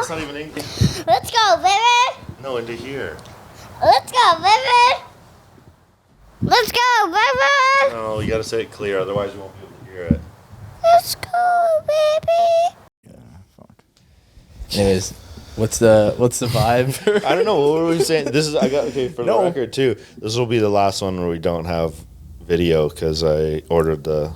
that's not even English. Let's go, baby. No, into here. Let's go, baby. Let's go, baby. No, you gotta say it clear, otherwise you won't be able to hear it. Let's go, baby. Anyways, what's the vibe? I don't know. What were we saying? This is for the record too. This will be the last one where we don't have video because I ordered the.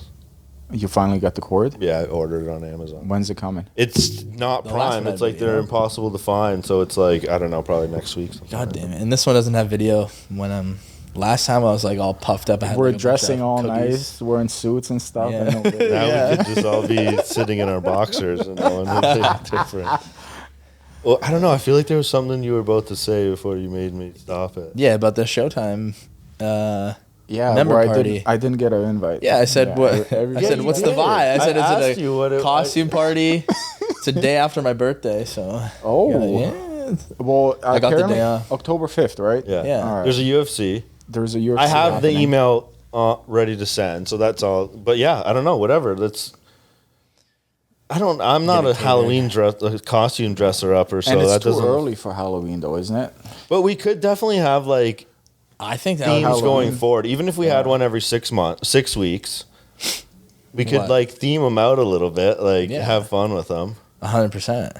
You finally got the cord? Yeah, I ordered it on Amazon. When's it coming? It's not Prime. It's like they're impossible to find. So it's like I don't know, probably next week. God damn it! And this one doesn't have video. When last time I was like all puffed up. We're dressing all nice, wearing suits and stuff. Yeah. And no Now we could just all be sitting in our boxers and no one would think different. Well, I don't know. I feel like there was something you were about to say before you made me stop it. Yeah, about the Showtime. Member where party. I didn't get an invite. Yeah, I said what? I said you what's the did. vibe? I said I is asked it you what a it- costume party? It's a day after my birthday, so. Oh. Yeah. Well, I got the apparently day off. October 5th, right? Yeah. Yeah. All right. There's a UFC. There's a UFC. I have the happening. email ready to send, so that's all. But yeah, I don't know. Whatever. I'm not a Halloween costume dresser upper, so And it's that too doesn't. early for Halloween, though, isn't it? But we could definitely have like I think that themes would going forward. Even if we had one every 6 weeks, we could What? like theme them out a little bit, like Yeah. have fun with them. 100%.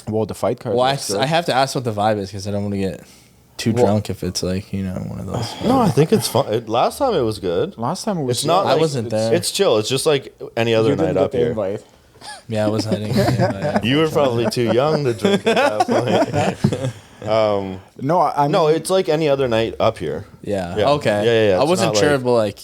Well, the fight card. Well, I have to ask what the vibe is because I don't want to get too drunk if it's like one of those. No, I think it's fun. Last time it was good. Last time it was. It's not. I Like, wasn't there. It's chill. It's just like any other You night didn't up get the here. invite. Yeah, I was hiding. Yeah, You were probably too young to drink at that point. No, I mean, No, it's like any other night up here. yeah. Yeah. Okay. Yeah. I It's wasn't not sure like- about like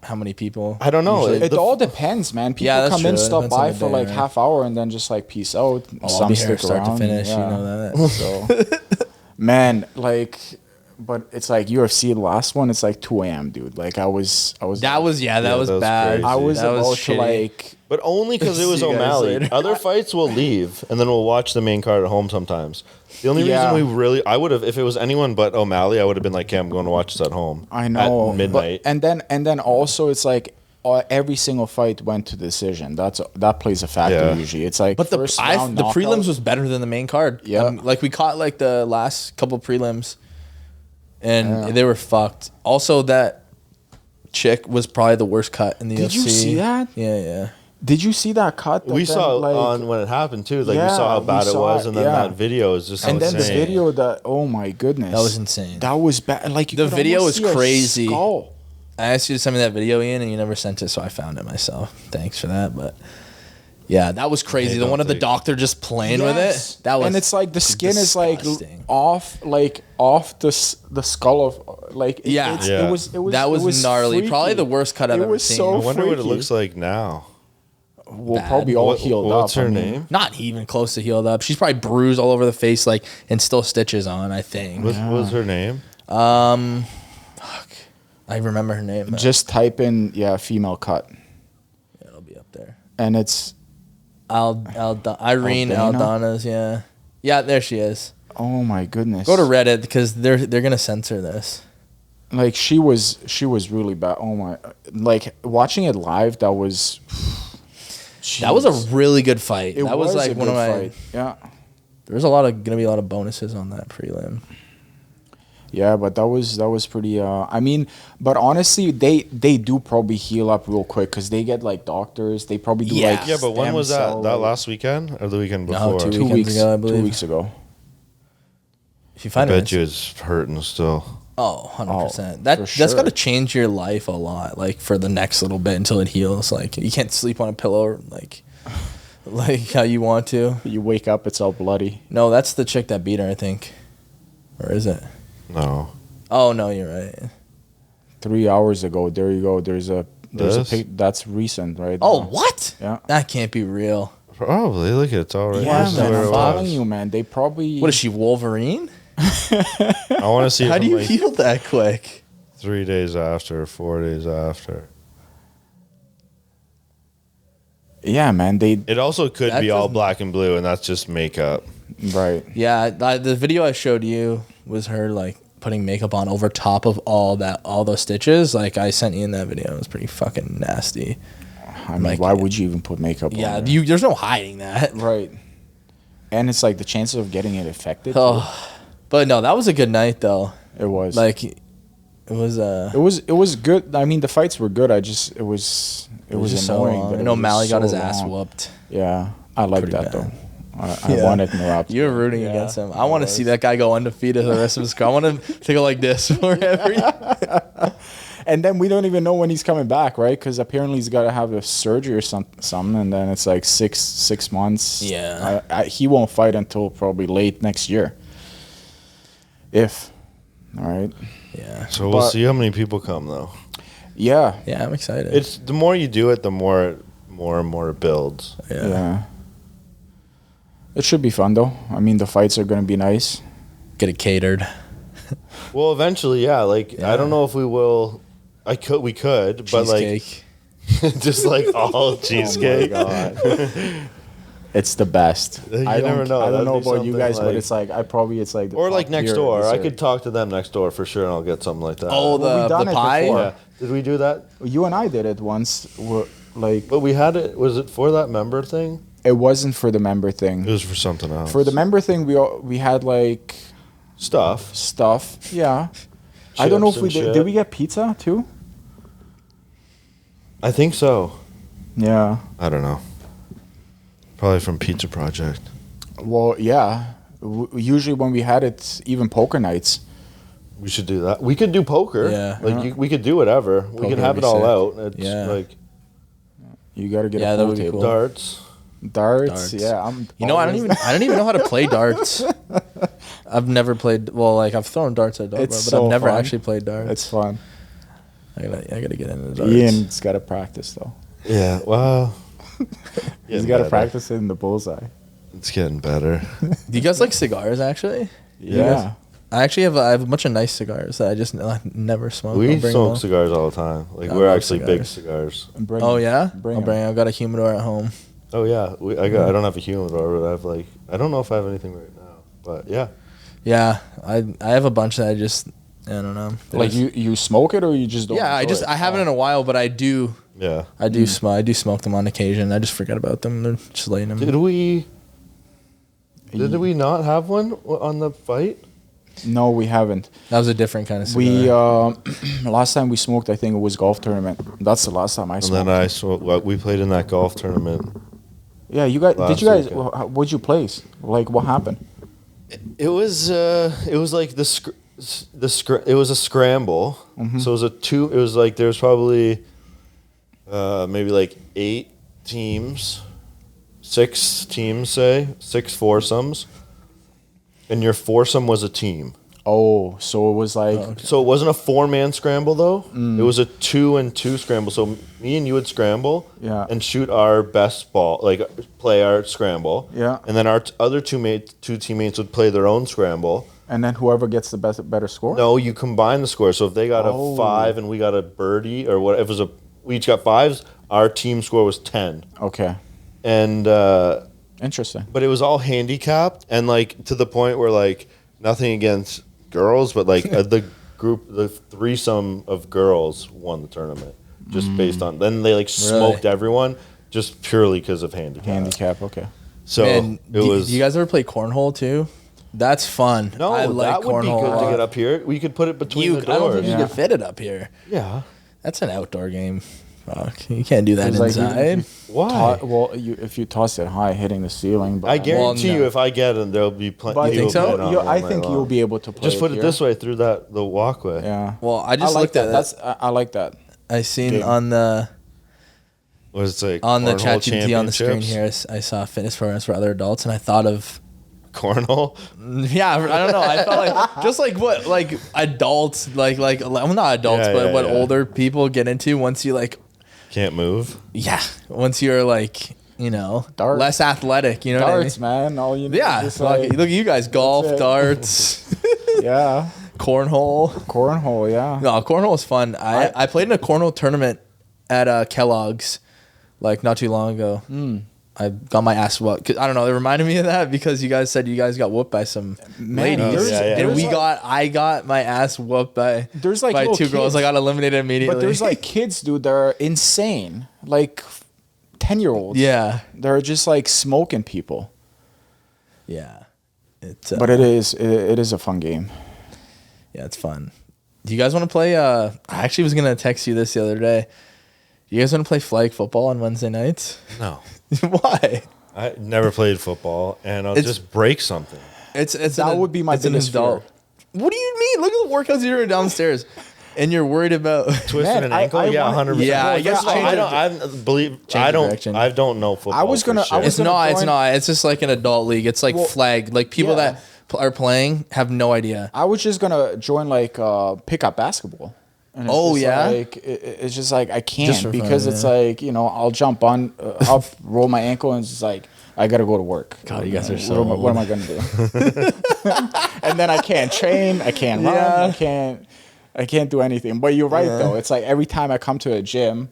how many people. I don't know. usually- it all depends, man. People Yeah, that's come in, true. It stop depends on by the for day, like right? half hour, and then just like peace out. I'll Some be here stick start around. to finish. Yeah. You know that. So, man, like, but it's like UFC. The last one, it's like 2 a.m., dude. Like I was. That was that was bad. crazy. I was That was about to shitty. like. But only because it was See you guys O'Malley. later. Other fights we'll leave, and then we'll watch the main card at home sometimes. The only Yeah. reason I would have, if it was anyone but O'Malley, I would have been like, okay, I'm going to watch this at home. I know. At midnight. And then also it's like every single fight went to decision. That plays a factor Yeah. usually. It's like But the first round the knockout. prelims was better than the main card. Yeah. Like we caught like the last couple prelims, and they were fucked. Also, that chick was probably the worst cut in the UFC. Did you see that? Yeah. Did you see that cut? We saw it on when it happened too. Like we saw how we bad it saw was, it, and then yeah. that video is just And then insane. the video that, oh my goodness, That was insane. That was bad. Like you The could video almost was see a crazy. skull. I asked you to send me that video, Ian, and you never sent it, so I found it myself. Thanks for that. But yeah, that was crazy. Hey, the one of the don't doctor just playing with Yes. it. That was and it's like the skin is like disgusting. off the skull of like Yeah. Yeah. It was That was it was gnarly. freaky. Probably the worst cut I've It ever was seen. so I wonder what it freaky. looks like now. We'll bad. probably all healed What's up. her I mean, name? Not even close to healed up. She's probably bruised all over the face, like, and still stitches on, I think. What was her name? I remember her name. Just type in female cut, Yeah, it'll be up there. and it's Irene Albina? Aldana's, yeah. Yeah, there she is. oh my goodness. Go to Reddit because they're gonna censor this. Like she was really bad. Oh my, like watching it live, that was. That was a Jeez. really good fight. It That was like a one of good my. fight. Yeah. There was gonna be a lot of bonuses on that prelim. Yeah, but that was pretty. I mean, but honestly, they do probably heal up real quick because they get like doctors. They probably do Yeah. like. Yeah, but when stem was that? cell, That like, last weekend or the weekend No, before? 2 2 weekends weeks ago, I 2 believe. weeks ago. If you I find it, bet you it's hurting still. Oh, 100%. for That's sure. got to change your life a lot, like for the next little bit until it heals. Like you can't sleep on a pillow like how you want to. You wake up, it's all bloody. No, that's the chick that beat her, I think. Or is it? No. Oh no, you're right. 3 hours ago. There you go. There's a This? that's recent, right? Oh, now. what? Yeah. That can't be real. Probably. Look, it's all right. Yeah, This is man. where I'm it telling was. you, man. They probably. What is she, Wolverine? I want to see it How do from you like heal that quick? 3 days after, 4 days after. Yeah, man. They It also could That be all doesn't- black and blue, and that's just makeup. right. Yeah, the video I showed you was her like putting makeup on over top of all those stitches. Like I sent you in that video. It was pretty fucking nasty. I mean, Like- why would you even put makeup Yeah, on? there? there's no hiding that. Right. And it's like the chances of getting it infected. Oh, but no, that was a good night though. It was Like, it was it was good. I mean, the fights were good. It was just so annoying. long. that I it know was Mally got so his ass long. whooped. Yeah, I like Pretty that bad. though. I Yeah. wanted Narab. You were rooting against him. I want to see that guy go undefeated the rest of his career. I want to go like this forever. And then we don't even know when he's coming back, right? Because apparently he's got to have a surgery or something, and then it's like six months. Yeah. He won't fight until probably late next year. All right. Yeah. So we'll But- see how many people come though. Yeah. Yeah, I'm excited. It's the more you do it, the more and more it builds. Yeah. It should be fun though. I mean, the fights are going to be nice. Get it catered. Well, eventually, yeah. Like Yeah. I don't know if we will. We could, but like Cheesecake. just like all cheesecake. Oh my God. It's the best. You I never don't, know. I don't That'd know be about you something guys, but like- it's like the Or top like next tier door. I dessert. could talk to them next door for sure, and I'll get something like that. Oh, Well, we've done the it pie. before. yeah. Did we do that? You and I did it once. Like But we had it. Was it for that member thing? it wasn't for the member thing. It was for something else. For the member thing, we had like stuff. stuff. Yeah. I don't know if Chips we and did. shit. Did we get pizza too? I think so. Yeah. I don't know. Probably from Pizza Project. Well, yeah. Usually when we had it, even poker nights. We should do that. We could do poker. Yeah. Like we could do whatever. We Poker can have would it be all sick. out. It's Yeah. like You got to get Yeah, a that pool would be table. cool. darts. Darts. Yeah. You know, I don't even know how to play darts. I've never played. Well, like I've thrown darts at darts, It's but so I've never fun. actually played darts. It's fun. I gotta get into darts. Ian's got to practice though. Yeah. Well. He's got to practice it in the bullseye. It's getting better. Do you guys like cigars? Actually, Yeah. I have a bunch of nice cigars that I just never smoke. We I'll bring smoke them all. cigars all the time. Like I we're love actually big cigars. cigars. Oh yeah, Bring I'll 'em. bring. I've got a humidor at home. Oh yeah. I don't have a humidor, but I have like I don't know if I have anything right now. But yeah. Yeah, I have a bunch that I don't know. Like you smoke it or you just don't? Yeah, enjoy it? I haven't in a while, but I do. Yeah. I do smoke them on occasion. I just forget about them. They're just laying them. Did we not have one on the fight? No, we haven't. That was a different kind of cigar. We last time we smoked, I think it was golf tournament. That's the last time I And smoked. then I smoked. We played in that golf tournament. Yeah, you guys. Last Did you guys? weekend. What'd you place? Like, what happened? It was like it was a scramble. So it was it was like there was probably maybe like 8 teams, 6 teams, say 6 foursomes, and your foursome was a team. Oh, so it was like So it wasn't a 4-man scramble though. It was a 2-and-2 scramble. So me and you would scramble Yeah. and shoot our best ball, like play our scramble. Yeah. And then our other two teammates would play their own scramble. and then whoever gets the better score. No, you combine the scores. So if they got Oh. a 5 and we got a birdie, or what, if it was we each got 5s, our team score was 10. Okay, And interesting. but it was all handicapped, and like to the point where like nothing against girls, but like the threesome of girls won the tournament just based on. Then they like smoked everyone just purely because of handicap. Handicap. Okay. So And it was. Do you guys ever play cornhole too? That's fun. no, I like that would be cornhole. good to get up here. We could put it between the I don't think doors. you Yeah. could fit it up here. Yeah. That's an outdoor game. Fuck, you can't do that It's like you- inside. Why? If you toss it high, hitting the ceiling. But I guarantee Well, you, no. if I get it, there'll be plenty. But think so? I think you'll be able to play. Just put it here. this way through the walkway. Yeah. Well, I just like looked that. at That's I like that. I seen game. on the What is it like? on the cornhole ChatGPT on the screen championships? here. I saw fitness programs for other adults, and I thought of Cornhole. yeah. I don't know. I felt like just like what like adults well not adults, Yeah, but yeah, what yeah. older people get into once you like Can't move. once you're like Darts. less athletic. You know Darts, what I mean? man. All you need Yeah, is look like, at you guys, golf, it. darts, yeah, cornhole. cornhole. Yeah. No, cornhole is fun. I played in a cornhole tournament at Kellogg's like not too long ago. I got my ass whooped. 'Cause, I don't know. It reminded me of that because you guys said you guys got whooped by some Man, ladies, yeah, yeah. and there's I got my ass whooped by There's like by little 2 girls. kids. I got eliminated immediately. But there's like kids, dude, that are insane. Like 10-year-olds. yeah. They're just like smoking people. Yeah. It's But it is a fun game. yeah, it's fun. Do you guys want to play? I actually was gonna text you this the other day. Do you guys want to play flag football on Wednesday nights? No, Why? I never played football, and I'll It's- just break something. It's That would be my it's an biggest adult. What do you mean? Look at the workouts you're doing downstairs, and you're worried about. Twisting Man, an I ankle, yeah, wanna- 100%. Yeah, I guess Well, change I it- don't. I direction. don't know football. I was gonna- for I shit. was It's gonna not. It's join- not. It's just like an adult league. It's like Well, flag. Like people yeah. that are playing have no idea. I was just gonna join like pickup basketball. And it's Oh, just yeah? like, it's just like I Just can't for because fun, it's yeah. like I'll jump on, I'll roll my ankle and it's just like I gotta go to work. God, you guys are so What am I gonna do? And then I can't train, I can't run, Yeah. I can't do anything. But you're right though. It's like every time I come to a gym,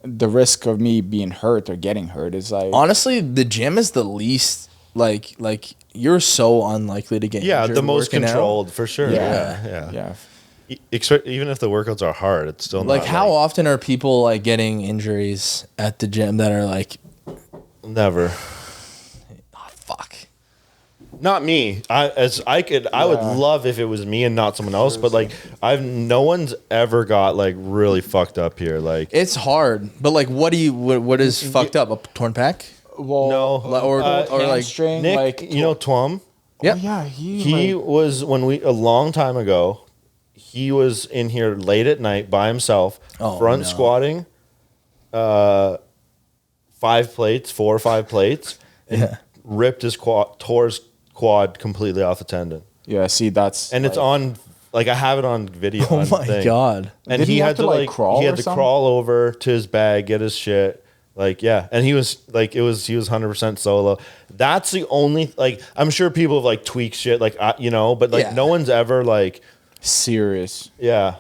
the risk of me being hurt or getting hurt is like Honestly, the gym is the least like you're so unlikely to get Yeah, injured the most working out. controlled for sure. yeah, Yeah, yeah. Even if the workouts are hard, it's still Like not, how often are people like getting injuries at the gym that are like, Never. oh, fuck. Not me. I would love if it was me and not someone else. But like, no one's ever got like really fucked up here. Like, It's hard, but like, what is fucked up? A torn pec? Well, no, Or like hamstring, Nick, like Twum. Yep. Oh, yeah, he He like, was a long time ago. He was in here late at night by himself, Oh, front no. squatting, 4 or 5 plates, and Yeah. ripped his tore his quad completely off the tendon. yeah. See, that's And it's like- on, like I have it on video. Oh on my thing. god. And Didn't he he had have to to, like, like crawl he or had to something? crawl over to his bag, get his shit. Like, yeah. And he was 100% solo. That's the only, like, I'm sure people have like tweaked shit, like, but like Yeah. no one's ever like, serious. yeah.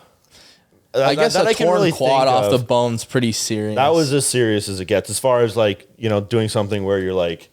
I guess a I can torn really quad think off of. the bone's pretty serious. That was as serious as it gets, as far as like, doing something where you're like,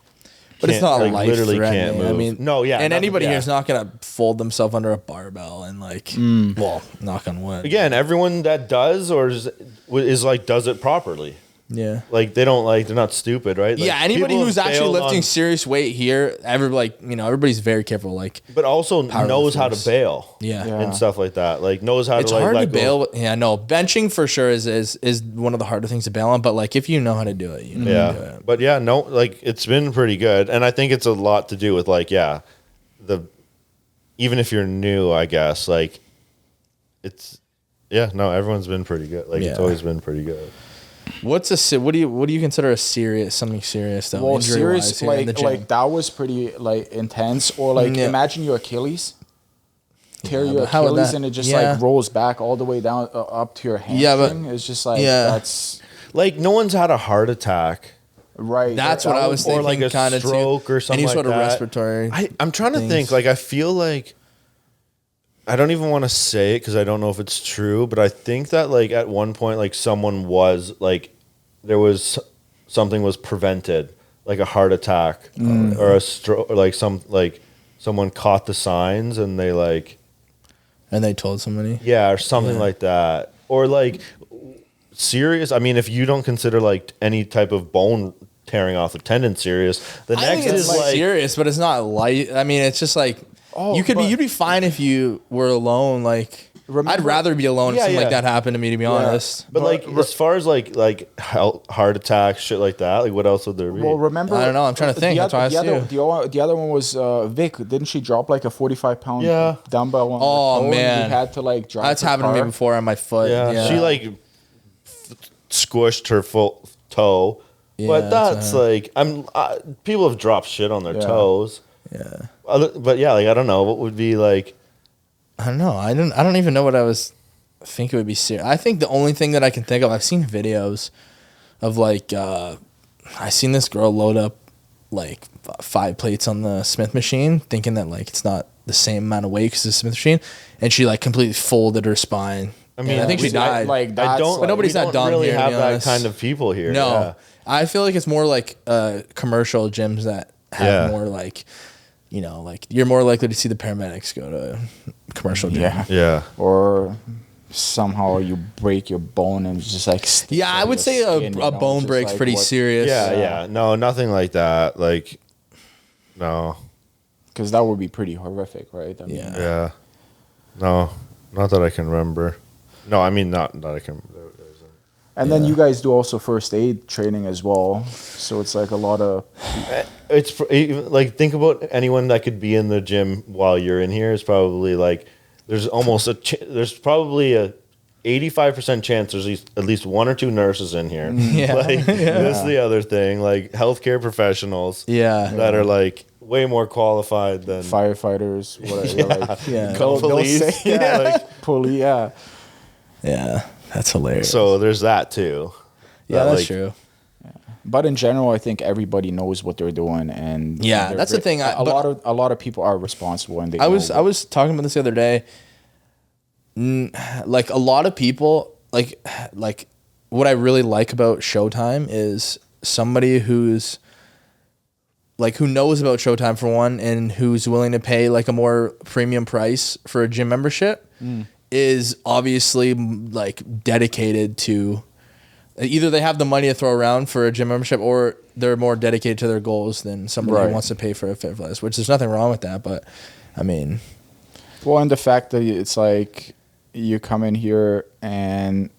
but it's can't- not like, life literally threatening. can't move. I mean, No, yeah, and nothing- anybody yeah. here is not gonna fold themselves under a barbell and like, well, knock on wood. Again, everyone that does or is like does it properly. Yeah. Like they don't like they're not stupid, right? Like, Yeah, anybody people who's have actually failed lifting on- serious weight here, everybody's very careful. Like, but also knows how to lifters. bail. yeah. Yeah. And stuff like that. Like knows how It's to like hard to let go. bail. Yeah, no, benching for sure is one of the harder things to bail on. But like, if you know how to do it, you know how to do Yeah. it. But yeah, no, like it's been pretty good. And I think it's a lot to do with like, yeah, even if you're new, I guess, like everyone's been pretty good. Like Yeah. it's always been pretty good. What do you consider something serious though? Well, injury-wise serious here in the gym? like that was pretty like intense. Or like Yeah. imagine your Achilles. Tear Yeah, your but how would Achilles that- and it just yeah. like rolls back all the way down up to your hamstring. Yeah, but- it's just like Yeah. that's Like no one's had a heart attack right. That's That what I was or thinking. like a kind of stroke or something any sort like of that. respiratory. I'm trying to things. think. Like I feel like I don't even want to say it because I don't know if it's true, but I think that like at one point like someone was like something was prevented, like a heart attack or a stroke, or like someone caught the signs and they like and they told somebody. or something like that, or like serious. I mean, if you don't consider like any type of bone tearing off a tendon serious, the I next think it's is like serious, but it's not light. I mean, it's just like Oh, you'd be fine if you were alone. Like I'd Remember- rather be alone if Yeah, something like yeah. that happened to me. To be honest, But like as far as like heart attacks, shit like that, like what else would there be? Well, remember? I don't know, I'm trying to think. The, That's why I the, asked other, the other one was Vic. Didn't she drop like a 45-pound Yeah. dumbbell on Oh, her toe and man. we had to like drive that's her happened to me car? before on my foot. yeah, she like squished her full toe. Yeah, But that's, that's like people have dropped shit on their Yeah. toes. Yeah. But yeah, like I don't know what would be like. I don't know. I don't even know what I think it would be serious. I think the only thing that I can think of, I've seen videos of like I seen this girl load up like 5 plates on the Smith machine, thinking that like it's not the same amount of weight as the Smith machine, and she like completely folded her spine. I mean, I think she died. Like I that's don't. But nobody's we not don't dumb really here, to have be that honest. kind of people here. No, Yeah. I feel like it's more like commercial gyms that have Yeah. more like, like you're more likely to see the paramedics go to a commercial gym. Yeah. Yeah. Or somehow you break your bone and it's just like sticks Yeah, I out would the say skin, you a know, bone just break's like pretty what- serious. Yeah. No, nothing like that. Like, no. Because that would be pretty horrific, right? I mean, Yeah. Yeah. No, not that I can remember. No, I mean not that I can. And then Yeah. you guys do also first aid training as well. So it's like a lot of It's even, like, think about anyone that could be in the gym while you're in here. Is probably like there's almost there's probably a 85% chance there's at least one or two nurses in here. Yeah. Like this is the other thing, like healthcare professionals. Yeah. That are like way more qualified than firefighters, whatever. Like, Yeah. they'll police. say, yeah, Like, police, yeah. Yeah. That's hilarious. so there's that too. yeah, That, that's like, true. But in general, I think everybody knows what they're doing, and Yeah, they're that's the thing, A but- lot of people are responsible, and they. I was talking about this the other day. Like a lot of people, like what I really like about Showtime is somebody who's like who knows about Showtime for one, and who's willing to pay like a more premium price for a gym membership is obviously like dedicated to. Either they have the money to throw around for a gym membership, or they're more dedicated to their goals than somebody Right. who wants to pay for a Fit Plus. Which there's nothing wrong with that, but I mean, Well, and the fact that it's like you come in here and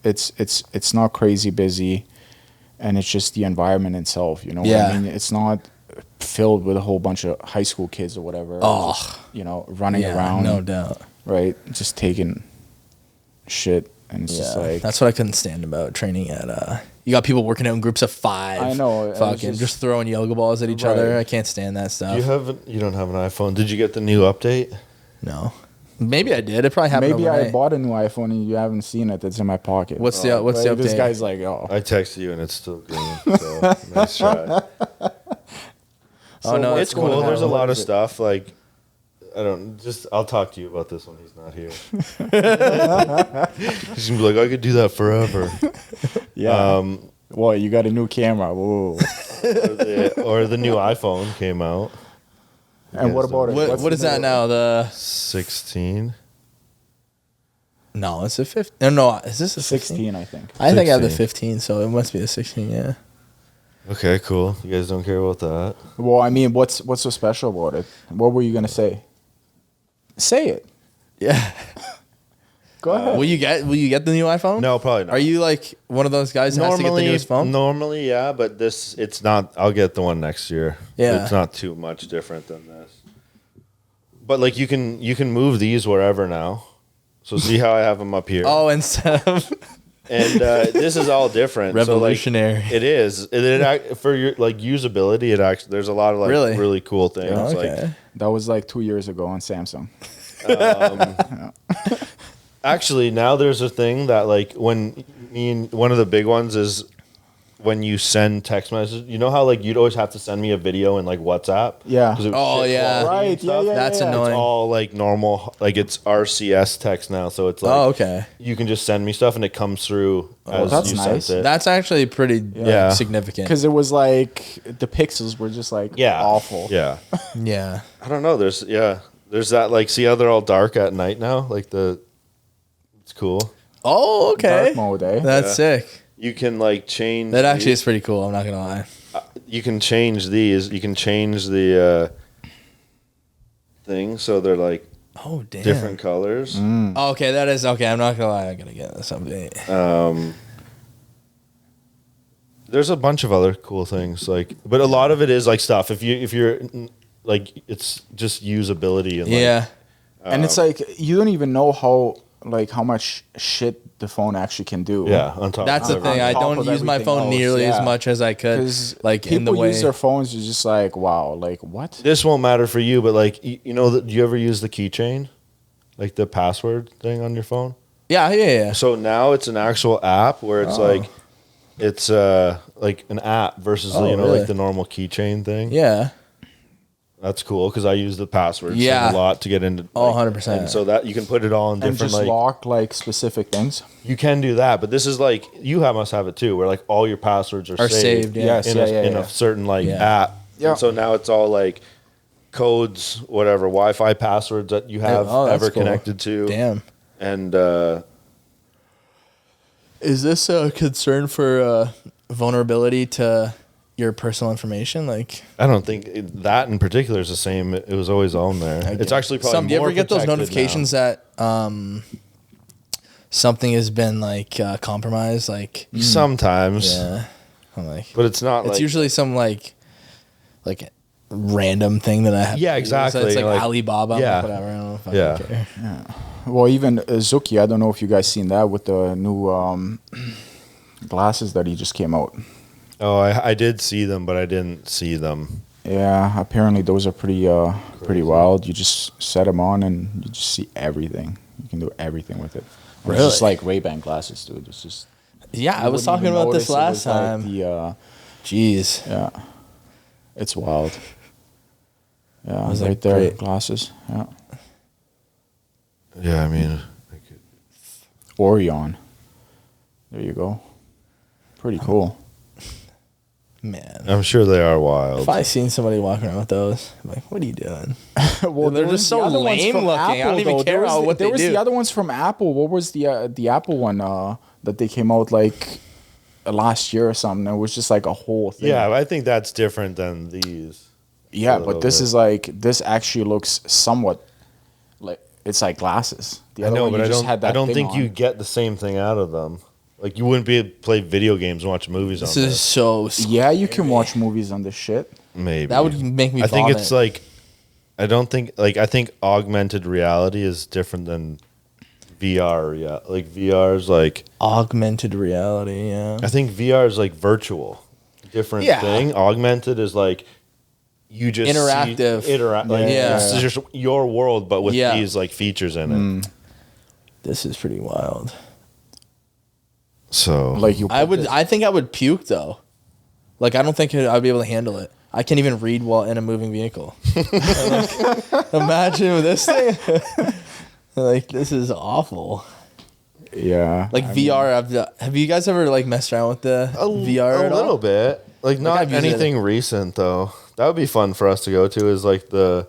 it's not crazy busy, and it's just the environment itself. You know, what Yeah. I mean, it's not filled with a whole bunch of high school kids or whatever. Oh. just, running yeah, around, no doubt. right? Just taking shit, and it's just like that's what I couldn't stand about training at. You got people working out in groups of 5. I know, and it's fucking just throwing yoga balls at each Right. other. I can't stand that stuff. You don't have an iPhone. Did you get the new update? No, maybe I did. It probably happened. maybe I overnight. bought a new iPhone and you haven't seen it. That's in my pocket. What's the Like, update? This guy's like, oh, I texted you and it's still green. So nice try. Oh no, It's going cool. on? There's a What lot of is it? stuff like I'll talk to you about this when he's not here. He's gonna be like, I could do that forever. yeah. Well, you got a new camera. Whoa. Or the new iPhone came out. And what about it? What's what the is that new- now? The 16. no, it's a 15. No, is this a 16? 16, I think. I think I have the 16. 15, so it must be the 16. Yeah. Okay, cool. You guys don't care about that. Well, I mean, what's so special about it? What were you gonna say? Say it. Yeah. Go ahead. Will you get the new iPhone? No, probably not. Are you like one of those guys who has to get the newest phone? Normally, yeah, but it's not. I'll get the one next year. Yeah. It's not too much different than this. But like you can move these wherever now. So see how I have them up here. Oh, instead of And this is all different. Revolutionary. So like, it is. For your like usability. It actually there's a lot of like Really? really cool things. Oh, Like okay. That was like 2 years ago on Samsung. actually, now there's a thing that like when one of the big ones is when you send text messages. You know how like you'd always have to send me a video in like WhatsApp. Yeah. 'Cause it was Oh, shit yeah. quality and Right, yeah, stuff? yeah, That's yeah. annoying. It's all like normal, like it's RCS text now, so it's like Oh, okay. you can just send me stuff and it comes through as that's you nice. sent it. That's actually pretty Yeah. significant. Because it was like the pixels were just like yeah, awful. Yeah, Yeah. I don't know. There's that like see how they're all dark at night now. Like it's cool. Oh, okay. Dark mode, eh? That's Yeah. sick. You can like change. That actually these. is pretty cool. I'm not gonna lie. You can change these. You can change the thing so they're like Oh, damn. different colors. Oh, okay, that is okay. I'm not gonna lie. I'm gonna get this update. There's a bunch of other cool things like, but a lot of it is like stuff. If you're like, it's just usability and like, Yeah. And it's like you don't even know how much shit the phone actually can do. yeah. On top. That's of the thing. I top don't of use my everything phone else, nearly as yeah. much as I could. Because Like in the people way. use their phones, you're just like, wow, like what? This won't matter for you, but like you know, do you ever use the keychain, like the password thing on your phone? Yeah. So now it's an actual app where it's like, it's like an app versus Oh, really? like the normal keychain thing. Yeah. That's cool because I use the passwords Yeah. a lot to get into. Oh, like, 100%. And so that you can put it all in And different just like lock like specific things. you can do that, but this is like must have it too, where like all your passwords are saved, yeah. Yes, in, yeah, in yeah. a certain like Yeah. app. Yeah. And so now it's all like codes, whatever Wi-Fi passwords that you have Oh, that's ever cool. connected to. Damn. And Is this a concern for vulnerability to your personal information? Like, I don't think that in particular is the same. It was always on there. It's actually probably do you more ever get those protected notifications now. that something has been like compromised? Like, Sometimes, yeah, I'm like, but it's not. it's like, usually some like random thing that I have. Yeah, to do. So exactly. it's like, Like, Alibaba. I'm yeah. like, whatever. I don't know if I Yeah. care. Well, even Zuki, I don't know if you guys seen that with the new glasses that he just came out. Oh, I did see them, but I didn't see them. Yeah, apparently those are pretty wild. You just set them on and you just see everything. You can do everything with it. And Really? It's just like Ray-Ban glasses, dude. It's just Yeah, I you was wouldn't talking even about this notice it last was like time. Jeez. Yeah, it's wild. Yeah, was right like, there, great. glasses. Yeah, Yeah, I mean, Orion. There you go. Pretty cool. Man. I'm sure they are wild. If I seen somebody walking around with those, I'm like, what are you doing? Well, They're there just was so the other ones lame from looking. I don't even though. care what there they was do. the other ones from Apple. What was the Apple one that they came out like last year or something? It was just like a whole thing. Yeah, I think that's different than these. Yeah, a but little this bit. is like this actually looks somewhat like it's like glasses. The I other know, one, but you I just don't. had that I don't thing think on. you get the same thing out of them. Like you wouldn't be able to play video games and watch movies This on is this. so Yeah, you can watch movies on this shit. Maybe That would make me I think vomit. it's like. I don't think like I think augmented reality is different than VR. Yeah, like VR is like augmented reality. Yeah. I think VR is like virtual, different Yeah. thing. Augmented is like you just Interactive. Like Yeah. this is just your world, but with Yeah. these like features in it. This is pretty wild. So Like you, I think I would puke though. Like I don't think I'd be able to handle it. I can't even read while in a moving vehicle. Like, imagine this thing. Like this is awful. yeah, Like VR. Have you guys ever like messed around with the VR a at all? little bit, like not I've used it. anything recent though. That would be fun for us to go to. Is like the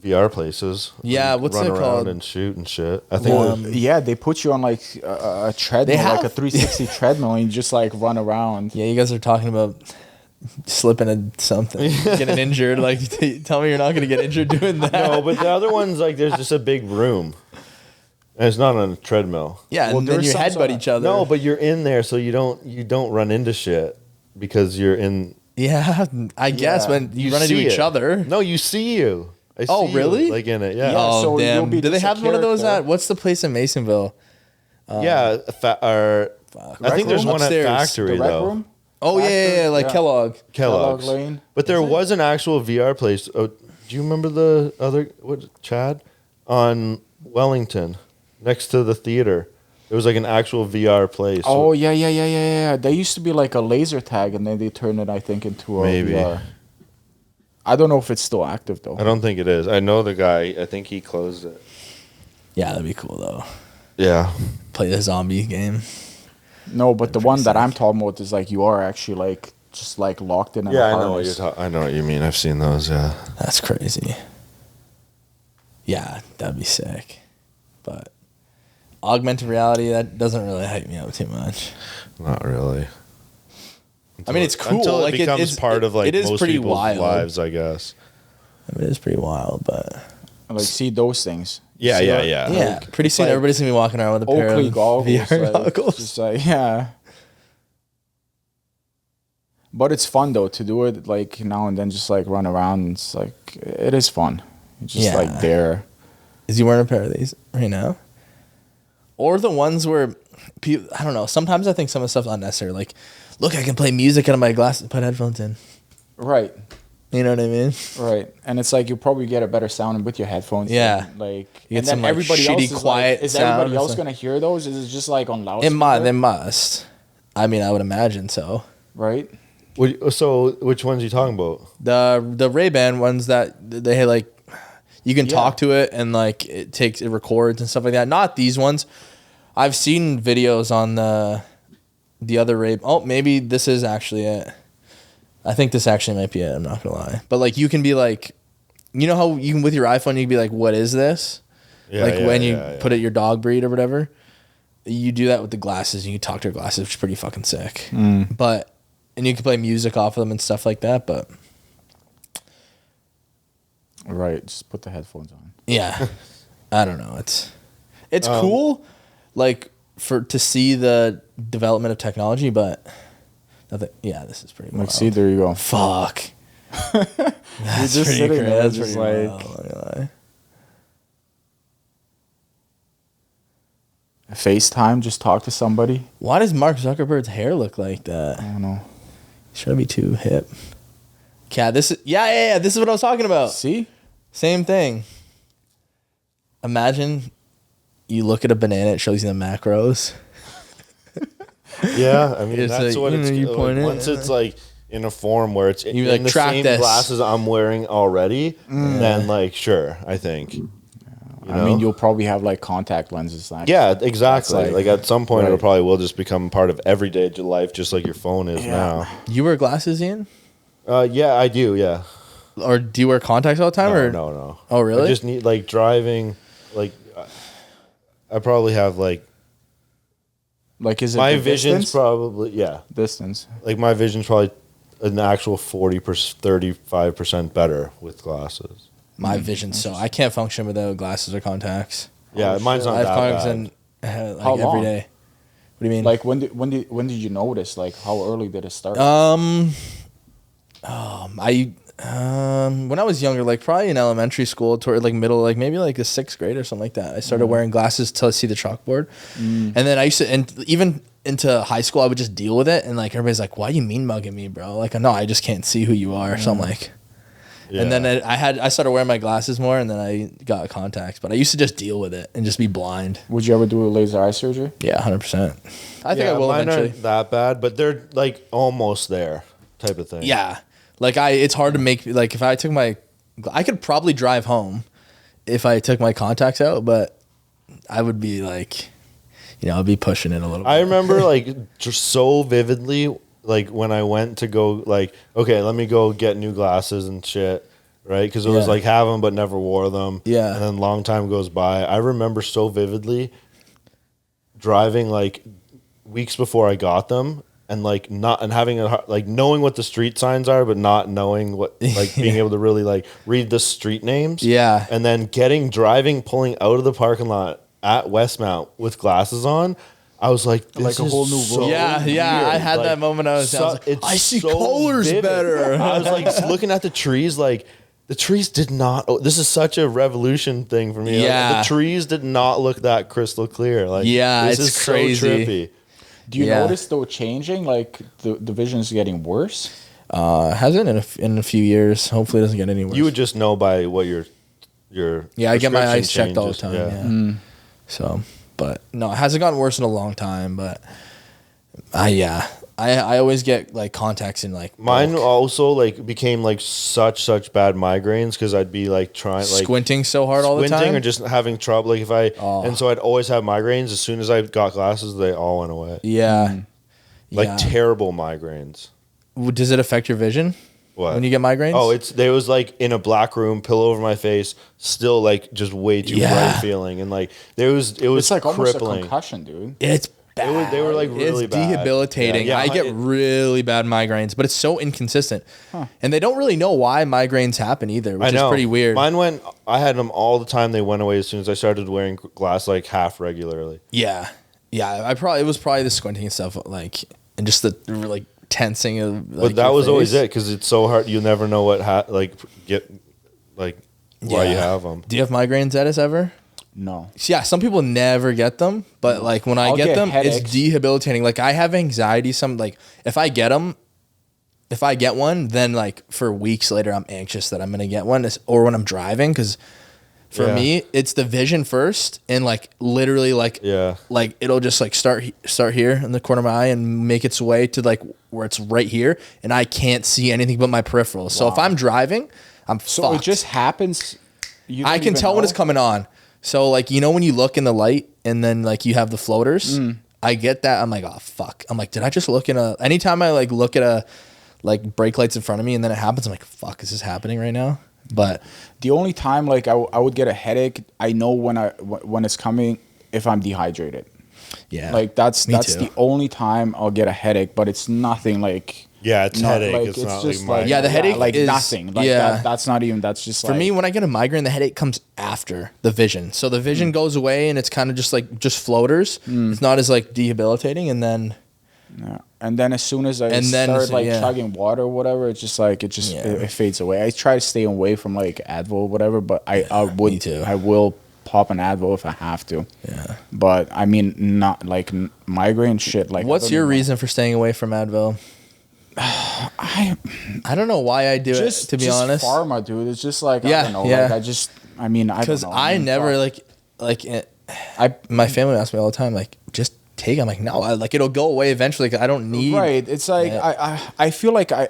VR places. where Yeah, you can what's run it around called? and shoot and shit. I think. Um, yeah, they put you on like a treadmill, They like a have- 360 treadmill, and you just like run around. Yeah, you guys are talking about slipping in something, getting injured. Like, tell me you're not going to get injured doing that. No, but the other one's like there's just a big room, and it's not on a treadmill. Yeah, Well, and then there's you some headbutt sorta- each other. No, but you're in there, so you don't run into shit because you're in. yeah, I guess Yeah. when you run into see each it. other. No, you see you. I Oh, see you, really? like in it, yeah. Yeah. Oh so you'll damn! be Do they just a have one of those character. at what's the place in Masonville? Yeah, I think there's room? one Upstairs. at Factory The rec though. room, Oh yeah, like Yeah. Kellogg. Kellogg's. Kellogg Lane. But there was an actual VR place. Oh, do you remember the other Chad on Wellington next to the theater? It was like an actual VR place. Oh yeah. There used to be like a laser tag, and then they turned it, I think, into a Maybe. VR. I don't know if it's still active though. I don't think it is. I know the guy. I think he closed it. Yeah, that'd be cool though. Yeah. Play the zombie game. No, but the one that I'm talking about is like you are actually like just like locked in. Yeah, I know what I know what you mean. I've seen those. Yeah. That's crazy. Yeah, that'd be sick. But augmented reality, that doesn't really hype me up too much. Not really. I mean, it's cool. Until it Like, becomes it's- part of like it is most pretty people's wild. lives, I guess. I mean, it is pretty wild, but Like see those things. Yeah, See yeah, that? yeah. yeah. Pretty soon, like everybody's gonna be walking around with a pair Oakley of goggles. VR like, goggles. Just like yeah. But it's fun though to do it like now and then, just like run around. It's like it is fun. It's just Yeah. like there. Is he wearing a pair of these right now? Or the ones where, I don't know. Sometimes I think some of the stuff's unnecessary. Like, look, I can play music out of my glasses, put headphones in. Right. You know what I mean? Right, and it's like you probably get a better sound with your headphones. Yeah. than, like You get and some, then like, everybody else shitty, is quiet Like, is sound everybody or else something. gonna hear those? Is it just like on They loudspeaker? must. I mean, I would imagine so. Right. So, which ones are you talking about? The Ray-Ban ones that they like, you can Yeah. talk to it and like it records and stuff like that. Not these ones. I've seen videos on the other Ray. Oh, maybe this is actually it. I think this actually might be it. I'm not gonna lie. But like, you can be like, you know how you can with your iPhone, you can be like, "What is this?" Yeah, like yeah, when you yeah, yeah. put it your dog breed or whatever. You do that with the glasses. And you can talk to your glasses, which is pretty fucking sick. But and you can play music off of them and stuff like that. But Right. Just put the headphones on. yeah, I don't know. It's cool, like to see the development of technology, but nothing. Yeah, this is pretty. Like, wild. see, there you go. Fuck. You're That's just pretty sitting crazy. there, That's just pretty like wild, I lie. FaceTime. Just talk to somebody. Why does Mark Zuckerberg's hair look like that? I don't know. He's trying to be too hip. Yeah, this is this is what I was talking about. See, Same thing. Imagine you look at a banana, it shows you the macros. Yeah, I mean It's that's like, what you it's know, you like, point it, once it's like in a form where it's You, in like, the track same this. glasses I'm wearing already, then like sure, I think. You I know? mean, you'll probably have like contact lenses. That Yeah, exactly. That's Like at some point, right. it probably will just become part of everyday life, just like your phone is now. You wear glasses, Ian? Yeah, I do. Yeah. Or do you wear contacts all the time? or No. Oh, really? I just need like driving. Like, I probably have like Like, is it my the vision's distance? probably Distance. like my vision's probably an actual 40%, 35% better with glasses. My vision, so I can't function without glasses or contacts. Yeah, mine's not I have that contacts bad. in like How every long? day. What do you mean? Like, when did you notice? Like, how early did it start? When I was younger, like probably in elementary school, toward like middle, like maybe like the 6th grade or something like that, I started wearing glasses to see the chalkboard. And then I used to, and even into high school, I would just deal with it. And like everybody's like, "Why you mean mugging me, bro?" Like, no, I just can't see who you are. So I'm like, Yeah. and then I started wearing my glasses more, and then I got contacts. But I used to just deal with it and just be blind. Would you ever do a laser eye surgery? Yeah, 100%. I think I will mine eventually. aren't that bad, but they're like almost there, type of thing. Yeah. Like it's hard to make, like if I took I could probably drive home if I took my contacts out, but I would be like, I'd be pushing it a little bit. I remember like just so vividly, like when I went to go, like, okay, let me go get new glasses and shit, right? Because it was Yeah. like have them but never wore them. Yeah. And then long time goes by. I remember so vividly driving like weeks before I got them. And like having like knowing what the street signs are, but not knowing what, like being able to really like read the street names. Yeah. And then pulling out of the parking lot at Westmount with glasses on. I was like, this Like a is whole new so world. Yeah, I weird. had Like, that moment. I was like, it's I see so colors vivid. better. I was like looking at the trees, like the trees did not. Oh, this is such a revolution thing for me. Like, Yeah. the trees did not look that crystal clear. Like, Yeah, this it's is crazy. so trippy. Do you Yeah. notice though changing? Like the vision's getting worse. Hasn't in a few years. Hopefully, it doesn't get any worse. You would just know by what your Yeah, I get my prescription eyes checked all the changes. time. Yeah. So, but no, it hasn't gotten worse in a long time. But I always get like contacts in like Mine bulk. also like became like such bad migraines because I'd be like trying like Squinting so hard all the squinting time. or just having trouble. Like if I Oh. and so I'd always have migraines. As soon as I got glasses, they all went away. Yeah. Like Yeah. terrible migraines. Does it affect your vision What? when you get migraines? Oh, there was like in a black room, pillow over my face, still like just way too Yeah. bright feeling, and like it was It's like almost a crippling. concussion, dude. It's bad. They were like really it's bad. debilitating. Yeah, I get it- really bad migraines, but it's so inconsistent, and they don't really know why migraines happen either, which I know. is pretty weird. Mine went. I had them all the time. They went away as soon as I started wearing glass like half regularly. Yeah. It was probably the squinting and stuff, like, and just the like tensing of. Like, But that your was always face. it because it's so hard. You never know what why you Yeah. have them. Do you have migraines, Edis, ever? No. Yeah, some people never get them, but like when I I'll get get them, headaches. it's debilitating. Like I have anxiety. Like if I get one, then like for weeks later, I'm anxious that I'm gonna get one, or when I'm driving, because for Yeah. me, it's the vision first, and like literally like Yeah. like it'll just like start here in the corner of my eye and make its way to like where it's right here, and I can't see anything but my peripherals. So if I'm driving, I'm So fucked. it just happens. You I don't can even tell when know? it's coming on. So like when you look in the light and then like you have the floaters, I get that. I'm like, oh fuck. I'm like, did I just look in anytime I like look at a like brake lights in front of me and then it happens, I'm like, fuck, is this happening right now? But The only time like I would get a headache, I know when it's coming if I'm dehydrated. yeah, Like that's Me that's too. the only time I'll get a headache, but it's nothing like Yeah, it's Not headache. like it's it's not just like like migraine. Yeah, the headache like is- nothing. Like yeah. that's not even. That's just For like, me, when I get a migraine, the headache comes after the vision. So the vision goes away, and it's kind of just like just floaters. It's not as like debilitating, and then Yeah. And then as soon as I And then start it's- like yeah. chugging water or whatever, it's just like it Yeah. it fades away. I try to stay away from like Advil or whatever, but I would me too. I will pop an Advil if I have to. yeah. But I mean, not like migraine shit. Like, What's your reason for staying away from Advil? I I don't know why I do it. To be honest, pharma, dude. It's just like Yeah, I don't know. yeah. Like I mean, I don't because know. I mean, never fuck. like my family asks me all the time, like, just take it. I'm like, no, like it'll go away eventually. 'Cause I don't need. Right. It's like Yeah. I feel like I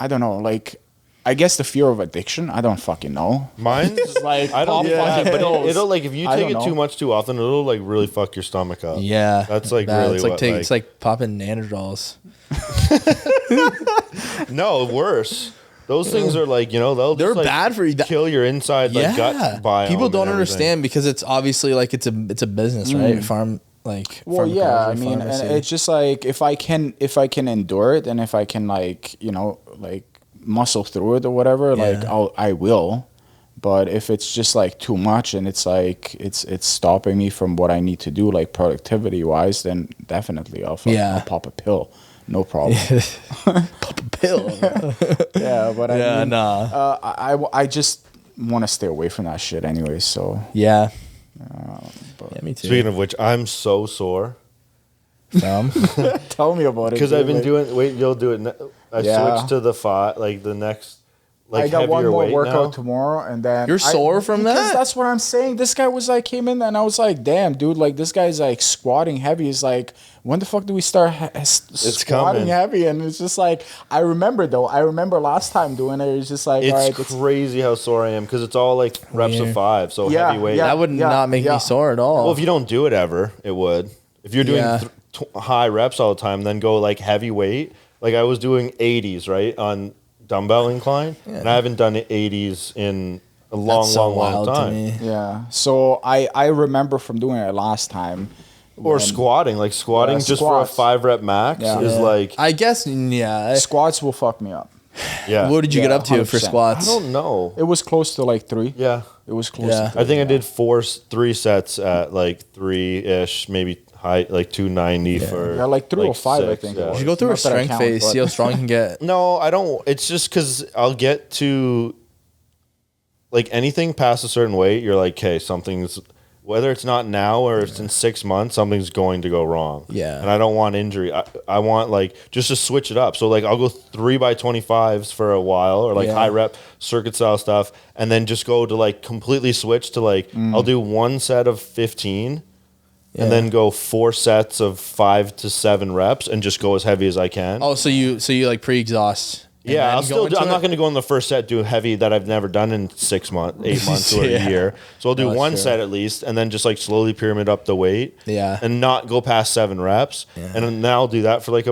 don't know. Like I guess the fear of addiction. I don't fucking know. Mine's Like I don't pop yeah, fucking but pills. it'll like if you I take don't it too know. much too often, it'll like really fuck your stomach up. Yeah, That's, like, bad. really It's like what, it's like popping Nanodrols. No, worse. Those things are like they'll They're just, like, bad for you. kill your inside like gut biome. People and don't everything. understand because it's obviously like it's a business, right? Farm like Well, yeah, I pharmacology, mean, and pharmacy. it's just like if I can endure it, and if I can like like muscle through it or whatever, like Yeah. I will. But if it's just like too much and it's like it's stopping me from what I need to do, like productivity wise, then definitely I'll pop a pill, no problem. pop a pill. Yeah, but Yeah, I mean, nah. I just want to stay away from that shit anyway. So Yeah. but Yeah, me too. Speaking of which, I'm so sore tell me about it. because I've been dude. doing. Wait, you'll do it. I Yeah. switched to the the next. Like I got one heavier more weight workout now. tomorrow, and then You're sore from because that? That's what I'm saying. This guy was like came in, and I was like, "Damn, dude! Like this guy's like squatting heavy." He's like, "When the fuck do we start squatting coming. heavy?" And it's just like I remember though. I remember last time doing it. It's just like, all right, It's crazy how sore I am because it's all like reps of Weird. 5, so Yeah, heavy weight. yeah. That would not make me sore at all. Well, if you don't do it ever, it would. If you're doing Yeah. high reps all the time, then go like heavy weight. Like I was doing 80s, right, on dumbbell incline, and I haven't done 80s in a long, That's so long wild to time. me. yeah. So I remember from doing it last time. Or when- squatting, like squatting Yeah, just squats. for a 5-rep max Yeah. is Yeah. like, I guess yeah. Squats will fuck me up. yeah. What did you Yeah, get up to for 100%. I squats? don't know. It was close to like 3. Yeah. It was close. Yeah. to 3, I think I yeah. did 3 sets at like 3-ish, maybe high, like 290 for Yeah, like 305, I 6, think it yeah. You was. should go through a Not that I strength count, phase, but- see how strong you can get. No, I don't. It's just because I'll get to like anything past a certain weight, you're like, okay, something's whether it's not now or if it's in 6 months, something's going to go wrong. Yeah. And I don't want injury. I want like just to switch it up. So like I'll go 3x25s for a while or like Yeah. high rep circuit style stuff, and then just go to like completely switch to like I'll do 1 set of 15. Yeah. And then go 4 sets of 5 to 7 reps and just go as heavy as I can. Oh, so you like pre-exhaust. and Yeah, then I'll go still. into I'm not it? going to go in the first set do heavy that I've never done in 6 months, 8 months, or Yeah. a year. So I'll do No, that's one true. set at least, and then just like slowly pyramid up the weight. Yeah. and not go past 7 reps. Yeah. And then I'll do that for like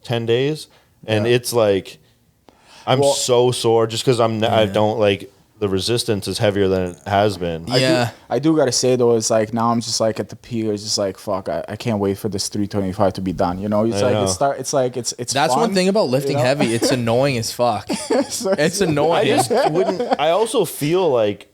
10 days, and it's like I'm Well- so sore just because I don't like the resistance is heavier than it has been. Yeah. I do gotta say though, it's like now I'm just like at the peak. It's just like fuck. I can't wait for this 325 to be done. You know, it's I like know. it's like it's. That's fun, one thing about lifting you know? heavy. It's annoying as fuck. It's I annoying. just wouldn't. I also feel like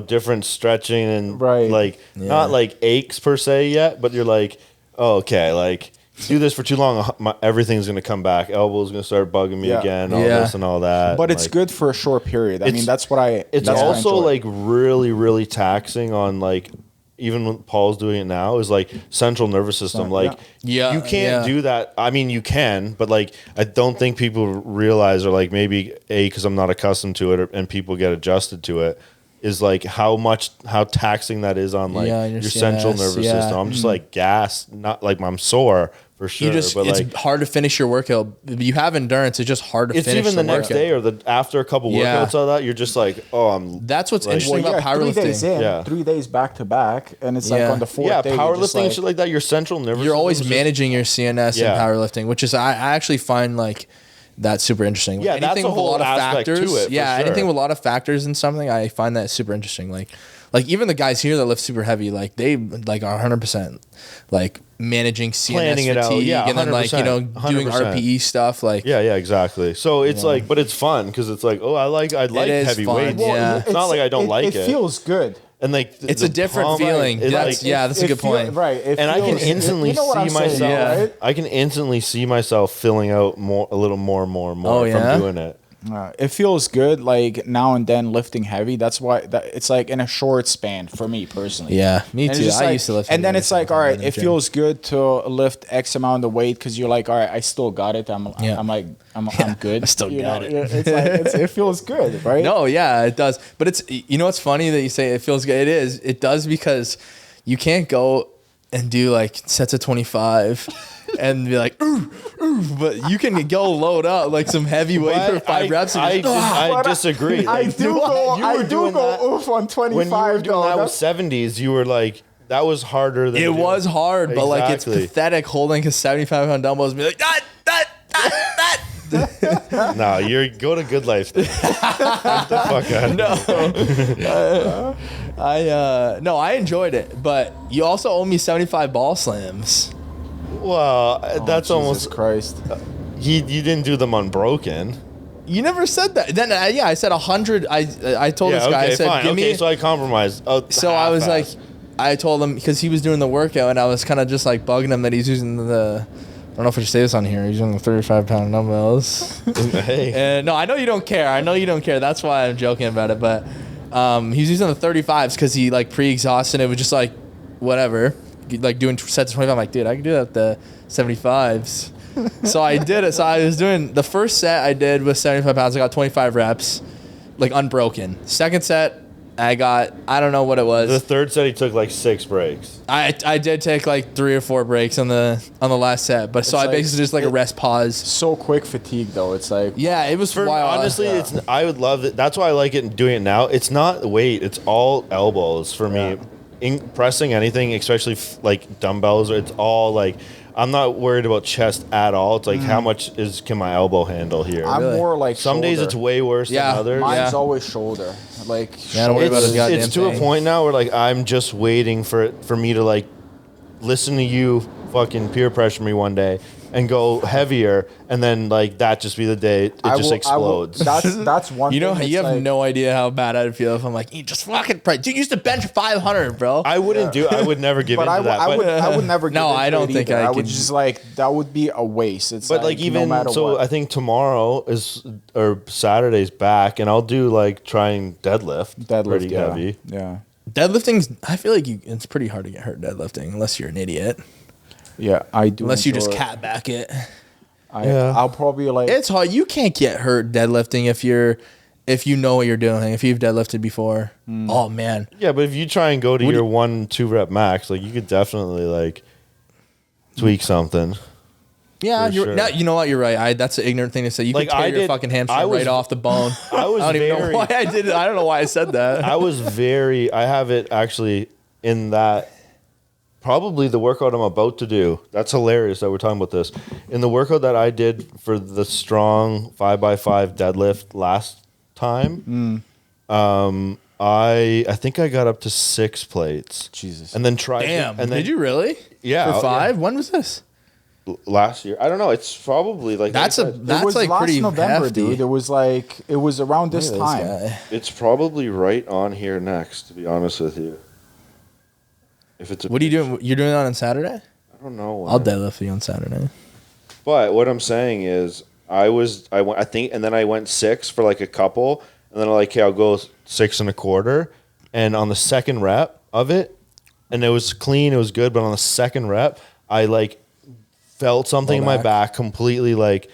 different stretching and Right. like not like aches per se yet, but you're like, oh, okay, like do this for too long, everything's gonna come back. Elbow's gonna start bugging me Yeah. again, all Yeah. this and all that. But it's like, good for a short period. I mean, It's- that's what I. It's that's what I also enjoy. like really, really taxing on like. Even when Paul's doing it now, is like central nervous system. Like, Yeah. you can't Yeah. do that. I mean, you can, but like, I don't think people realize, or like maybe because I'm not accustomed to it, and people get adjusted to it, is like how taxing that is on like Yeah, your your central CNS, nervous yeah. system. I'm just like gassed, not like I'm sore for sure, You just but it's like hard to finish your workout. You have endurance. It's just hard to it's finish even the next workout. day or after a couple Yeah. workouts of that, you're just like, oh, I'm That's what's Like- interesting Well, about 3 days powerlifting. in, Yeah. 3 days back to back, and it's like Yeah. on the fourth yeah, day. you're just powerlifting and shit like that. Your central nervous You're always system is just- managing your CNS Yeah. in powerlifting, which is I actually find like that's super interesting. Yeah, that's a whole aspect to it, for Yeah, sure. anything with a lot of factors in something, I find that super interesting. Like even the guys here that lift super heavy, like they like are 100% like managing CNS Planning it out, fatigue, yeah, and then like 100%, doing 100%. RPE stuff. Like Yeah, exactly. So it's like, but it's fun because it's like, I like is heavy fun, weights. yeah. It's not like I don't like it. It feels good. And like it's a different pump, feeling. it, That's like, that's a good point. Right. It and I can feels- instantly you know what see I'm saying, myself. Yeah. right? I can instantly see myself filling out a little more Oh, yeah? from doing it. It feels good, like now and then lifting heavy. That's why it's like in a short span for me personally. Yeah, me And it's too. just I like- used to lift. and then heavy it's like, all weights right, in the it gym. feels good to lift X amount of weight because you're like, all right, I still got it. I'm good. I still You got know, it. It's like it feels good, right? No, yeah, it does. But it's what's funny that you say it feels good. It does because you can't go and do like sets of 25 and be like ooh, but you can go load up like some heavy weight for 5 reps. And I disagree. I Like, do go. you I were do doing go that- oof on 25. when you were doing though. that with That's- 70s, you were like, that was harder than it was hard, but like it's Exactly. pathetic holding a 75-pound dumbbells and be like that. No, you're go to Good Life. Get the fuck out. No, I enjoyed it, but you also owe me 75 ball slams. Well, that's Jesus almost. Christ. You didn't do them unbroken. You never said that. Then I said 100. I told this guy, I said, fine. give me. So I compromised. So I was like, I told him because he was doing the workout, and I was kind of just like bugging him that he's using the. I don't know if I should say this on here. He's using the 35-pound dumbbells. hey. And no, I know you don't care. I know you don't care. That's why I'm joking about it. But he's using the 35s because he like pre-exhausted. It was just like whatever, like doing sets of 25. I'm like, dude, I can do that with the 75s. So I did it. So I was doing the first set I did with 75 pounds. I got 25 reps, like unbroken. Second set, I don't know what it was. The third set, he took like 6 breaks. I did take like 3 or 4 breaks on the last set, but so I like- basically just like a rest pause. So quick fatigue though. It's like Yeah, it was For wild. honestly, I would love it. That's why I like it doing it now. It's not weight; it's all elbows for me. Pressing anything, especially like dumbbells, it's all like I'm not worried about chest at all. It's like how much can my elbow handle here? I'm Really? more like Some days shoulder. it's way worse Yeah, than others. Mine's Yeah. always shoulder. Like Yeah, don't worry about his goddamn It's to a thing. point now where like I'm just waiting for me to like listen to you fucking peer pressure me one day and go heavier, and then like that just be the day it just explodes. That's one. You know, thing. you It's have like- no idea how bad I'd feel if I'm like, you just fucking dude, you used to bench 500, bro. I wouldn't do. I would never give But into that. I would never. No, get into I don't it think either. I I would could- just like that would be a waste. It's But like no even matter so, what. I think tomorrow is or Saturday's back, and I'll do like trying deadlift. Pretty yeah. heavy. Yeah. Deadlifting's, I feel like it's pretty hard to get hurt deadlifting unless you're an idiot. Yeah, I do. Unless you enjoy just it. cat back it. Yeah. I'll probably like. It's hard. You can't get hurt deadlifting if you know what you're doing. If you've deadlifted before. Oh man. Yeah, but if you try and go to your 1-2 rep max, like you could definitely like tweak something. Yeah, For you're sure. now, you know what? You're right. That's an ignorant thing to say. You Like, can tear I your did- fucking I hamstring was- right off the bone. I was don't even know very- why I did it. I don't know why I said that. I was I have it actually in that. Probably the workout I'm about to do. That's hilarious that we're talking about this. In the workout that I did for the strong 5x5 deadlift last time, I think I got up to 6 plates. Jesus. And then tried. Damn. And then, Did you really? Yeah, For 5? When was this? last year? I don't know. It's probably like That's like I said, that's it was like last pretty November, hefty. dude. It was around this Look at time. guy. It's probably right on here next. To be honest with you, if it's a What are you doing? You're doing that on Saturday? I don't know. I'll deadlift you on Saturday. But what I'm saying is, I went, and then I went 6 for like a couple, and then I'm like, okay, I'll go 6.25, and on the second rep of it, and it was clean, it was good, but on the second rep, I like felt something in my back completely like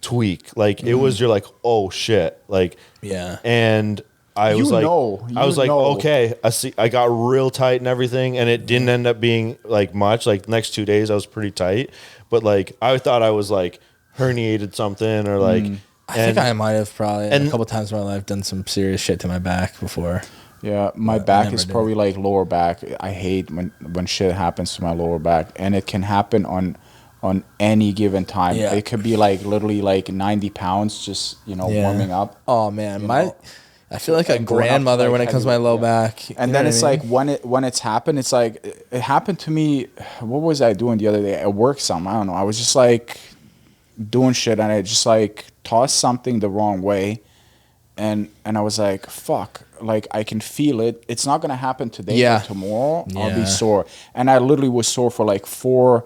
tweak, like it was, you're like, oh shit, like Yeah. and I was like, I was like, okay, I got real tight and everything, and it didn't end up being like much. Like the next 2 days, I was pretty tight, but like I thought I was like herniated something or like. I think I might have probably and- a couple times in my life done some serious shit to my back before. Yeah, my I back never is did. probably like lower back. I hate when shit happens to my lower back, and it can happen on on any given time. Yeah. It could be like literally like 90 pounds, just warming up. Oh man, know? I feel like a And going up to, grandmother like, when it comes to my heavy- low yeah. back. And then it's like when it's happened, it's like it happened to me. What was I doing the other day at work? I don't know. I was just like doing shit, and I just like tossed something the wrong way, and I was like, fuck. Like I can feel it. It's not gonna happen today. Yeah. But tomorrow I'll Yeah. be sore. And I literally was sore for like four.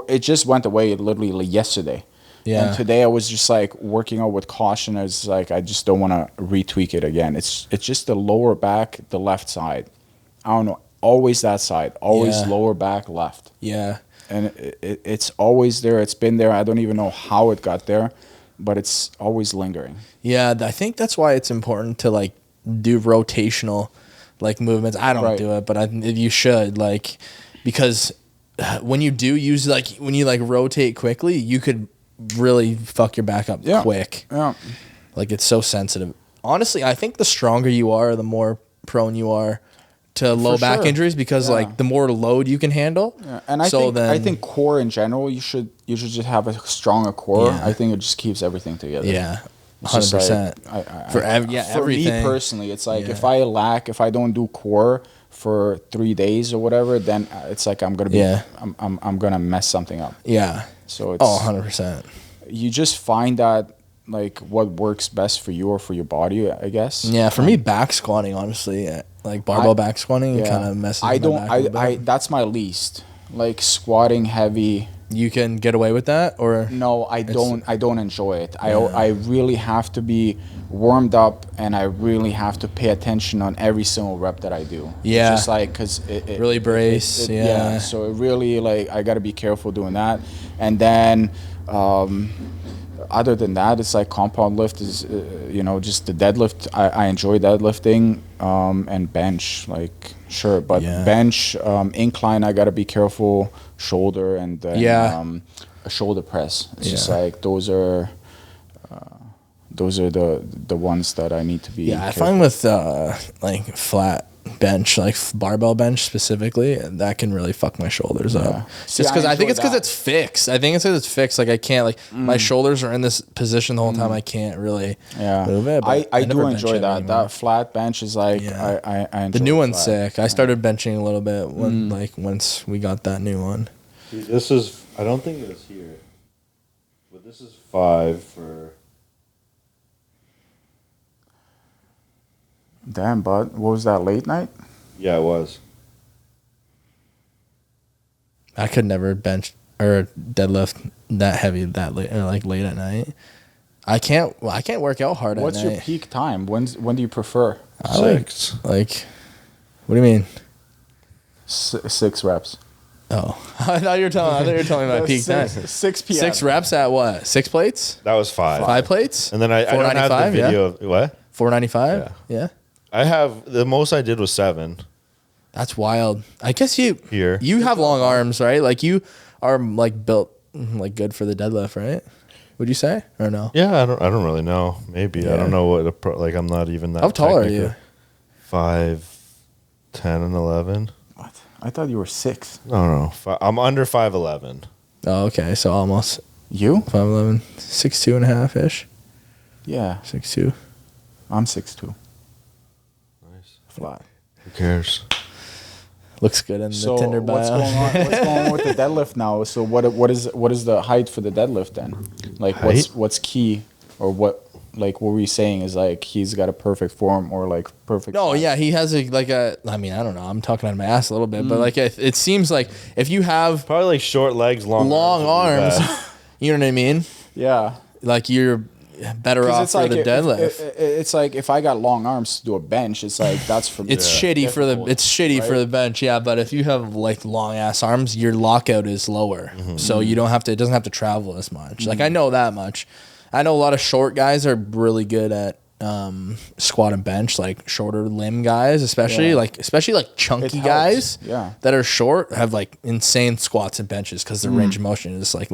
It just went away literally like yesterday. Yeah. And today I was just like working out with caution. I was like, I just don't want to retweak it again. It's just the lower back, the left side. I don't know. Always that side. Always Yeah. lower back left. Yeah. And it's always there. It's been there. I don't even know how it got there, but it's always lingering. Yeah, I think that's why it's important to like do rotational like movements. I don't Right. do it, but you should, like, because when you do use when you like rotate quickly, you could really fuck your back up Yeah. quick. Yeah. Like it's so sensitive. Honestly, I think the stronger you are, the more prone you are to low back sure. injuries because Yeah. like the more load you can handle. Yeah. And I think core in general, you should just have a stronger core. Yeah. I think it just keeps everything together. Yeah. It's just 100%. For for me everything. personally, it's like Yeah. if I don't do core for 3 days or whatever, then it's like I'm gonna be Yeah. I'm gonna mess something up. Yeah. So it's 100%. you just find that like what works best for you or for your body, I guess. Yeah, for me, back squatting, honestly, like barbell back squatting, kind of messes. I with don't. My back a little bit. That's my least. Like squatting heavy. You can get away with that, or No, I don't. I don't enjoy it. I really have to be warmed up, and I really have to pay attention on every single rep that I do. Yeah. Just like because it Really brace, yeah. So it really like I got to be careful doing that, and then. Other than that, it's like compound lift is, just the deadlift. I enjoy deadlifting, and bench, like sure, but Yeah. bench, incline, I gotta be careful. Shoulder and then Yeah. a shoulder press. It's just Yeah. like those are the ones that I need to be. yeah, I careful. find with like flat bench, like barbell bench specifically, that can really fuck my shoulders up. See, Just because I think enjoy it's because that. it's fixed. I think it's because it's fixed. Like I can't like my shoulders are in this position the whole time. I can't really move it. But I do never bench enjoy it that. anymore. That flat bench is like Yeah. I enjoy The new one's flat. sick. I started benching a little bit when once we got that new one. See, this is, I don't think it was here, but this is 5 for. Damn, bud. What was that, late night? Yeah, it was. I could never bench or deadlift that heavy that late or like late at night. I can't work out hard What's at your night. peak time? When do you prefer? I like 6. what do you mean? 6 reps. Oh, I thought you were telling me my peak time. 6 p.m. 6 reps at what? 6 plates? That was 5. 5 plates? And then I don't have the 495, yeah? video of what? 495? Yeah. I have, the most I did was 7 That's wild. I guess you here. you have long arms, right? Like you are like built like good for the deadlift, right? Would you say or no? Yeah, I don't really know. Maybe. I Yeah. don't know what, like I'm not even that How tall are technical. you? 5, 10, and 11. What? I thought you were 6. No. I'm under 5'11". Oh, okay. So almost You? 5'11", 6'2" and a half ish. Yeah. 6'2". I'm 6'2". Nice. Flat. Who cares? Looks good in So the Tinder bio. what's going on? What's going on with the deadlift now? So what is the height for the deadlift then? Like Height? what's key or what were we saying is like he's got a perfect form or like perfect? No, size? yeah, he has I mean, I don't know. I'm talking out of my ass a little bit, but like it seems like if you have Probably like short legs, long arms, would be bad. you know what I mean? Yeah. Like you're better 'Cause off it's for like the deadlift. it's like if I got long arms to do a bench, it's like that's for me. It's shitty for the for the bench, yeah. But if you have like long ass arms, your lockout is lower, so you don't have to. It doesn't have to travel as much. Like I know that much. I know a lot of short guys are really good at squat and bench, like shorter limb guys, especially like chunky It helps, guys yeah. that are short have like insane squats and benches because their range of motion is like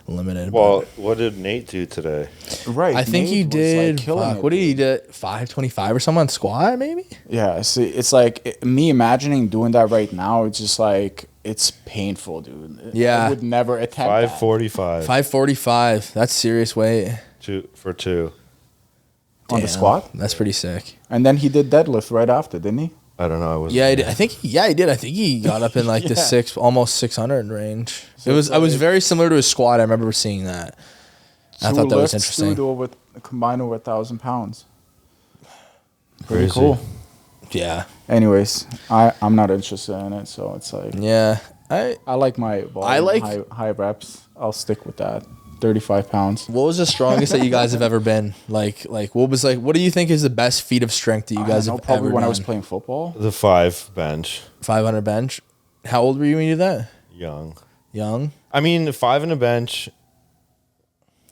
limited. Well, what did Nate do today? Right. I think he Nate was, did. like, killing it, What did he dude. do? 525 or something on squat, maybe. Yeah, see, it's like me imagining doing that right now. It's just like it's painful, dude. Yeah. I would never attempt 545 545. That's serious weight. for two. that. On the Damn, squat. That's pretty sick. And then he did deadlift right after, didn't he? I don't know. I was Yeah, he did. I think he did. I think he got up in like the almost 600 range. So I was very similar to his squat. I remember seeing that. I thought that was interesting. Combined over 1,000 pounds. Crazy. Pretty cool. Yeah. Anyways, I'm not interested in it, so it's like Yeah. I like my high reps. I'll stick with that. 35 pounds. What was the strongest that you guys have ever been? Like what do you think is the best feat of strength that you guys have probably ever when done? I was playing football. The 5 bench. 500 bench. How old were you when you did that? Young. Young. I mean, 5 in a bench.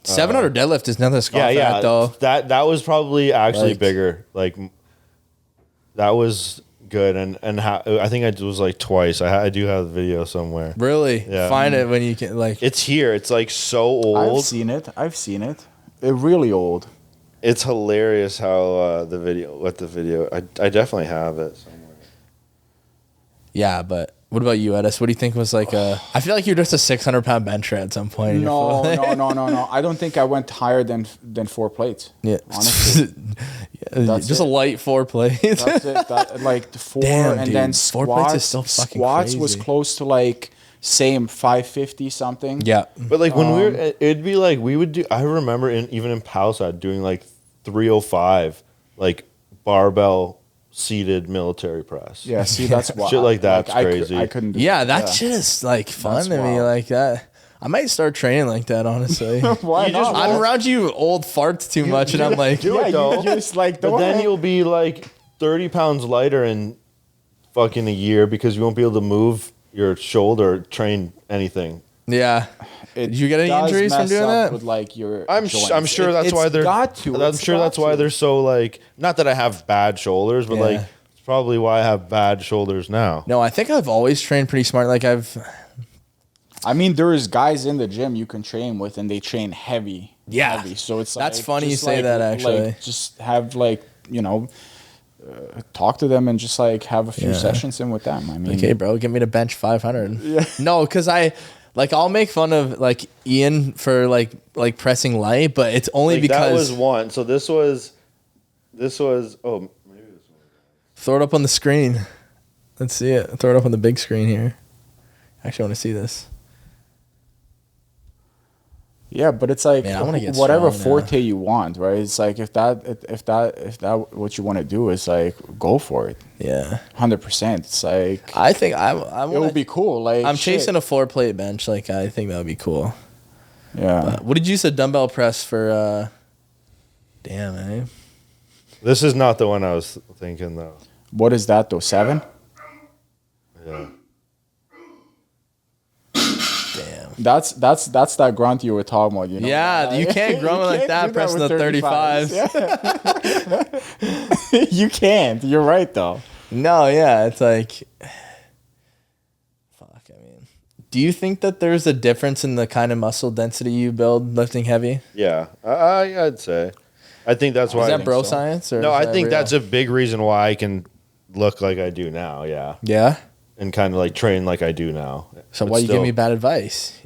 700 deadlift is nothing to scoff at, though. That was probably actually Like- bigger. Like that was good, and I think I was like twice. I do have the video somewhere. Really? Yeah. Find it when you can. Like, It's here. It's like so old. I've seen it. It's really old. It's hilarious how the video. I definitely have it somewhere. yeah, but what about you, Edis? What do you think was like a? I feel like you're just a 600-pound bencher at some point. in your No. I don't think I went higher than 4 plates. Yeah. Honestly. That's just it. a light 4 plate. That's it. Like the 4 Damn, and dude. then 4 plates is squats. still fucking Squats was crazy. close to like same 550 something. Yeah. But like when it'd be like we would do. I remember even in Palsad doing like 305, like barbell seated military press. Yeah, see, that's why. Shit like that's I crazy. I couldn't do Yeah, that shit is like fun That's to me. wild. Like that. I might start training like that, honestly. Why You just not? I'm around you old farts too much, and I'm like, do it, though. you just like But don't then have- you'll be like 30 pounds lighter in fucking a year because you won't be able to move your shoulder, or train anything. yeah. it Did you get any does injuries from mess doing up that? With like your I'm joints. sure that's It's why they're. got to. I'm It's sure got that's why to. they're so like. Not that I have bad shoulders, but Yeah. like it's probably why I have bad shoulders now. No, I think I've always trained pretty smart. Like I mean, there is guys in the gym you can train with, and they train heavy. Yeah. heavy. So it's That's like, funny you just say like- that, actually. Like, just have like talk to them and just like have a few Yeah. sessions in with them. I mean, okay, bro, get me to bench 500. Yeah. No, because I'll make fun of like Ian for like pressing light, but it's only Like, because that was one. So this was. Oh, maybe this one. throw it up on the screen. Let's see it. Throw it up on the big screen here. Actually, I want to see this. yeah, but it's like Man, I wanna get whatever strong now. forte you want, right? It's like if that what you want to do is like go for it, Yeah, 100%. It's like I think I it would be cool. Like I'm shit. chasing a 4-plate bench. Like I think that would be cool. Yeah. What did you say dumbbell press for? Damn, eh? This is not the one I was thinking though. What is that though? 7? Yeah. Damn. That's that grunt you were talking about. You know? Yeah, you can't grunt like that do pressing with the 35s. Yeah. You can't. You're right though. No, yeah, it's like, fuck. I mean, do you think that there's a difference in the kind of muscle density you build lifting heavy? Yeah. I'd say. I think that's why. Is that bro so. science? Or No, is I that think real? that's a big reason why I can look like I do now. Yeah. Yeah. And kind of like train like I do now. So But why you give still- me bad advice?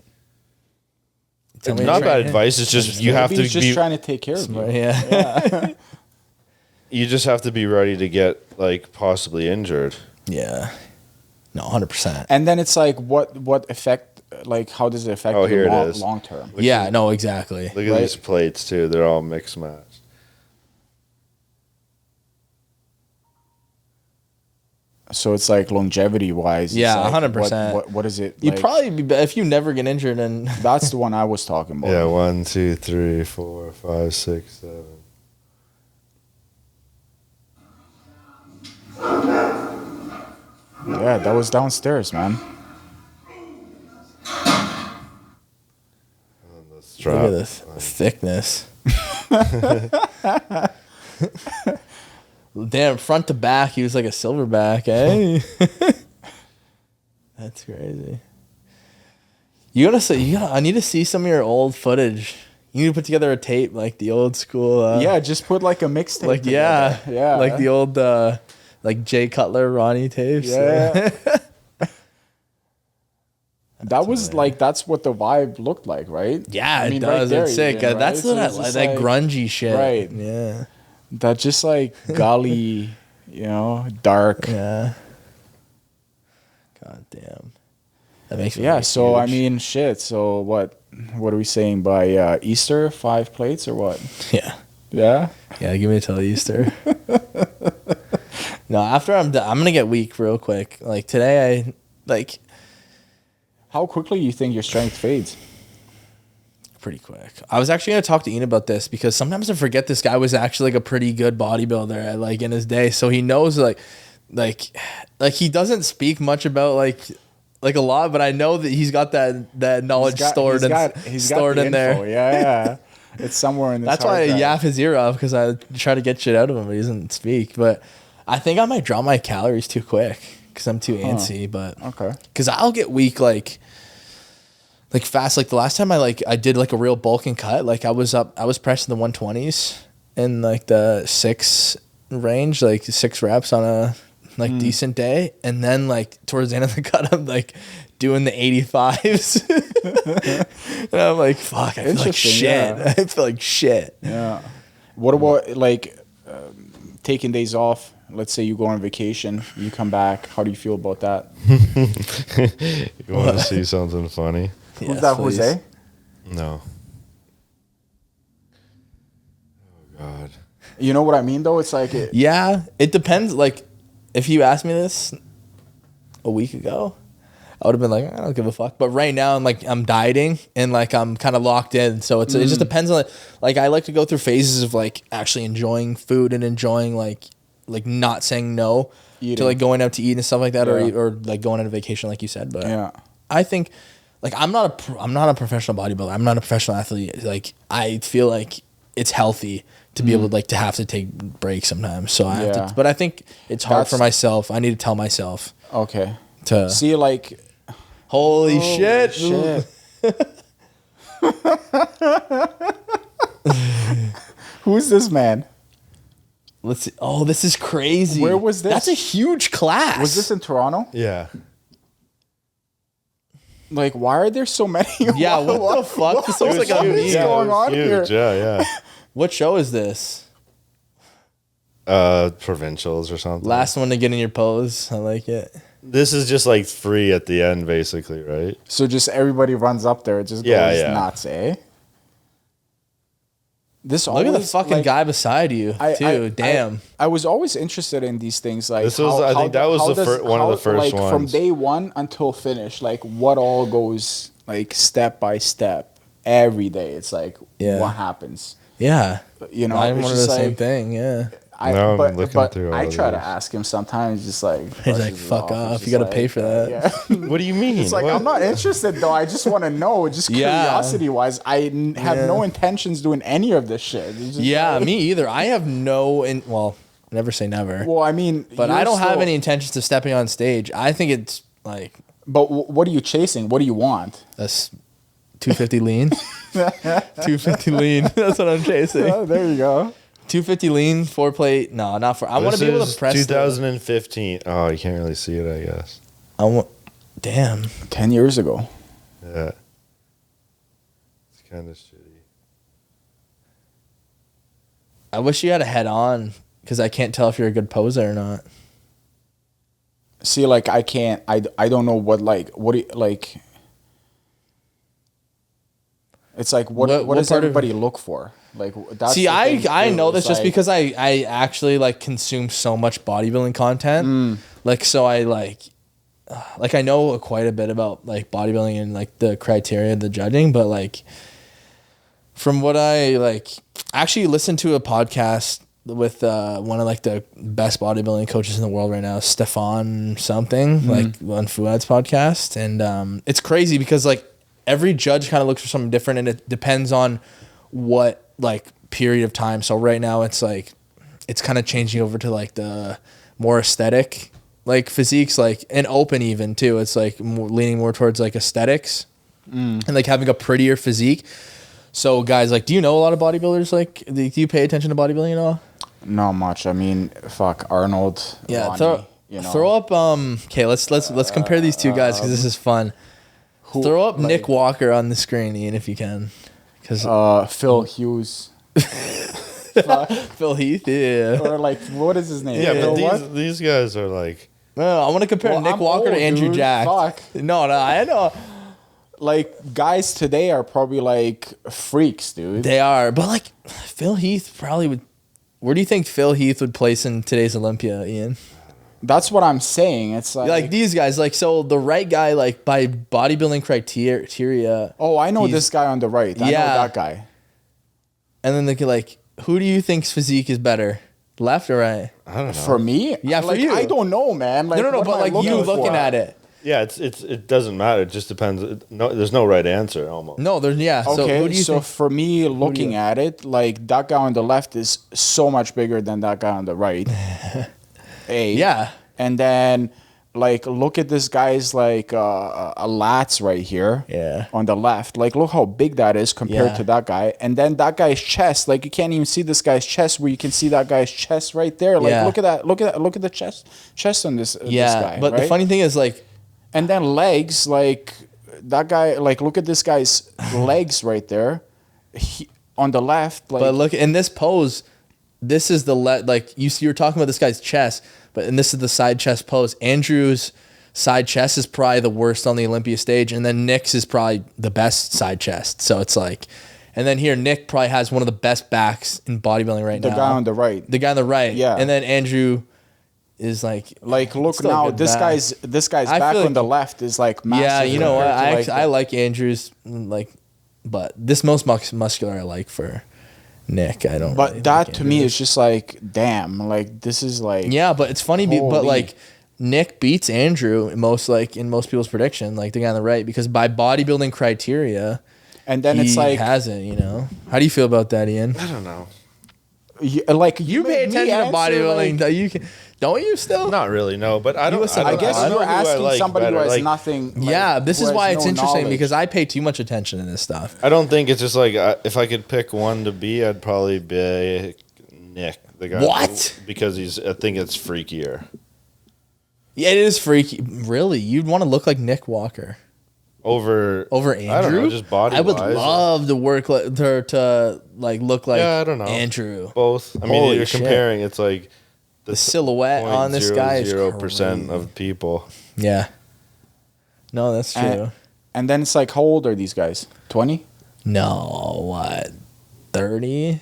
Tell It's me to not train bad it. advice. It's just you have Maybe to he's just be. trying to take care of you. Yeah. You just have to be ready to get like possibly injured. Yeah. No, 100%. And then it's like, what effect? Like, how does it affect Oh, you here it is. long term? Yeah, no, exactly. Look at Right. these plates too. They're all mixed matched. So it's like longevity wise. Yeah, it's like, 100%. What is it? You'd like- probably be if you never get injured and That's the one I was talking about. Yeah, 1, 2, 3, 4, 5, 6, 7. Yeah, that was downstairs, man. The look strap. at this thickness. Damn, front to back, he was like a silverback, eh? That's crazy. I need to see some of your old footage. You need to put together a tape like the old school. Yeah, just put like a mixtape. like together. yeah, like the old like Jay Cutler, Ronnie tapes. Yeah. That was like, that's what the vibe looked like, right? Yeah, I it mean, does. there It's sick. even, right? That's So what I it's like. just That grungy shit. Right. Yeah. That just like gully, dark. Yeah. God damn. That makes me Yeah, really so I huge. mean, shit. So what are we saying by Easter? 5 plates or what? Yeah. Yeah. Yeah, give me till Easter. No, after I'm done, I'm gonna get weak real quick. Like today, How quickly you think your strength fades? pretty quick. I was actually gonna talk to Ian about this because sometimes I forget this guy was actually like a pretty good bodybuilder like in his day. So he knows like he doesn't speak much about like a lot, but I know that he's got that knowledge stored in there. Yeah. It's somewhere in this. That's why I yap his ear off because I try to get shit out of him, but he doesn't speak. But I think I might drop my calories too quick because I'm too antsy. But Okay. because I'll get weak like fast. Like the last time I did like a real bulk and cut, like I was pressing the 120s in like the 6 range, like 6 reps on a decent day, and then like towards the end of the cut, I'm like doing the 85s, and I'm like, fuck, I feel like shit. Yeah. I feel like shit. Yeah. What about like taking days off? Let's say you go on vacation, you come back. How do you feel about that? You want to see something funny? Who's Yes, that, please. Jose? No. Oh God. You know what I mean, though. It's like Yeah, it depends. Like, if you asked me this a week ago, I would have been like, I don't give a fuck. But right now, I'm dieting and like I'm kind of locked in. So it just depends on like I like to go through phases of like actually enjoying food and enjoying like not saying no Eating. to like going out to eat and stuff like that, Yeah. or like going on a vacation, like you said. But Yeah. I think like I'm not a professional bodybuilder. I'm not a professional athlete. Like I feel like it's healthy to be able to to have to take breaks sometimes. So I have Yeah. to, but I think it's hard for That's- myself. I need to tell myself Okay. to See, like, holy shit. shit. Who's this man? Let's see. Oh, this is crazy. Where was this? That's a huge class. Was this in Toronto? Yeah. Like, why are there so many? Yeah, what the fuck? This looks like a what meme. is going on huge. here? Yeah. What show is this? Provincials or something. Last one to get in your pose. I like it. This is just like free at the end, basically, right? So just everybody runs up there. It just goes Yeah. nuts, eh? This Look at the always, fucking like, guy beside you, too. Damn. I was always interested in these things. Like This was- I think that was one of the first From ones. day one until finish, like what all goes like step by step every day. It's like Yeah. what happens. Yeah. You know, I'm it's wondering the just same like, thing. Yeah. Now I'm looking through all I of try to these. ask him sometimes, just like He's like, brushes it "Fuck It's off, just you gotta pay for that." Yeah. What do you mean? It's like, What? I'm not interested though. I just want to know, just Yeah. curiosity wise. I have Yeah. no intentions doing any of this shit. It's just Yeah, like- me either. I have well, never say never. Well, I mean, But I you're don't have still- any intentions of stepping on stage. I think it's like But what are you chasing? What do you want? that's 250 lean. 250 lean. That's what I'm chasing. Oh, there you go. 250 lean, 4 plate. No, not for. I want to be able to press. 2015. Oh, you can't really see it, I guess. I want. Damn. 10 years ago. Yeah. It's kind of shitty. I wish you had a head on because I can't tell if you're a good poser or not. See, like, I can't, I don't know what do you, like, it's like, what What does part of- everybody look for? Like, that's See, the I thing, too. know this It's just like- because I actually like consume so much bodybuilding content. Like, so I like I know quite a bit about like bodybuilding and like the criteria, the judging, but like from what I like actually listened to a podcast with one of like the best bodybuilding coaches in the world right now, Stefan something, like on Fuad's podcast. And it's crazy because like every judge kind of looks for something different and it depends on what like period of time. So right now it's like it's kind of changing over to like the more aesthetic like physiques, like and open even too. It's like more, leaning more towards like aesthetics and like having a prettier physique. So guys, like, do you know a lot of bodybuilders? Like, do you pay attention to bodybuilding at all? Not much. I mean, fuck, Arnold. Yeah, Ronnie, you know. throw up. Okay, let's compare these two guys because this is fun. Throw up Nick Walker on the screen, Ian, if you can. Because Phil Hughes. Phil Heath, yeah. Or like, what is his name? Yeah, Phil but what? these guys are like. No, I want to compare Well, Nick I'm Walker to old, Andrew dude. Jack. Fuck. No, I know. Like, guys today are probably like freaks, dude. They are. But like, Phil Heath probably would. Where do you think Phil Heath would place in today's Olympia, Ian? That's what I'm saying. It's like These guys, like, so the right guy, like, by bodybuilding criteria. oh, I know he's- this guy on the right. I know Yeah. that guy. And then they could, like, who do you think's physique is better? Left or right? I don't know. For me? Yeah, for like, you. I don't know, man. Like, no, what but am I like you looking for? at it. Yeah, it doesn't matter. It just depends. No, there's no right answer almost. No, there's, yeah. So Okay, who do you so think? for me, looking at it, like that guy on the left is so much bigger than that guy on the right. Yeah. And then, like, look at this guy's like a lats right here. Yeah. On the left, like, look how big that is compared Yeah. to that guy. And then that guy's chest, like, you can't even see this guy's chest where you can see that guy's chest right there. Like, Yeah. look at that, look at the chest on this. Yeah. this guy, But the right? funny thing is, like, And then legs, like that guy, like look at this guy's legs right there. On the left, like but look, in this pose, this is the like you see, you're talking about this guy's chest, and this is the side chest pose. Andrew's side chest is probably the worst on the Olympia stage, and then Nick's is probably the best side chest. So it's like, and then here Nick probably has one of the best backs in bodybuilding right the now. guy on the right. The guy on the right, Yeah. and then Andrew is like Look still a now, good this back. guy's I back feel on like- the left is like massive. Yeah, you know what? compared to, I like, actually, I like Andrew's like, but this most muscular I like for Nick. I don't. But really that like to me Andrew's. is just like, damn, like this is like Yeah, but it's funny, but Holy. like Nick beats Andrew in most people's prediction, like the guy on the right, because by bodybuilding criteria, and then he it's like hasn't. You know, how do you feel about that, Ian? I don't know. you Pay made me attention to answer, bodybuilding. like- you can, don't you still? Not really. No, but I don't. listen I, to don't, I guess I don't you're know who I asking like somebody better. who has Like, nothing. like, Yeah, this who is has why it's no interesting knowledge. because I pay too much attention to this stuff. I don't think it's just like if I could pick one to be, I'd probably be Nick, the guy. What? Because I think it's freakier. Yeah, it is freaky. Really, you'd want to look like Nick Walker Over Andrew. I don't know, just body. I would love to work to like look like Yeah, I don't know. Andrew. both. I mean, Holy you're shit. comparing. It's like The silhouette on this guy is 0.00% crazy. of people. Yeah. No, that's true. And then it's like, how old are these guys? 20? No, what? 30?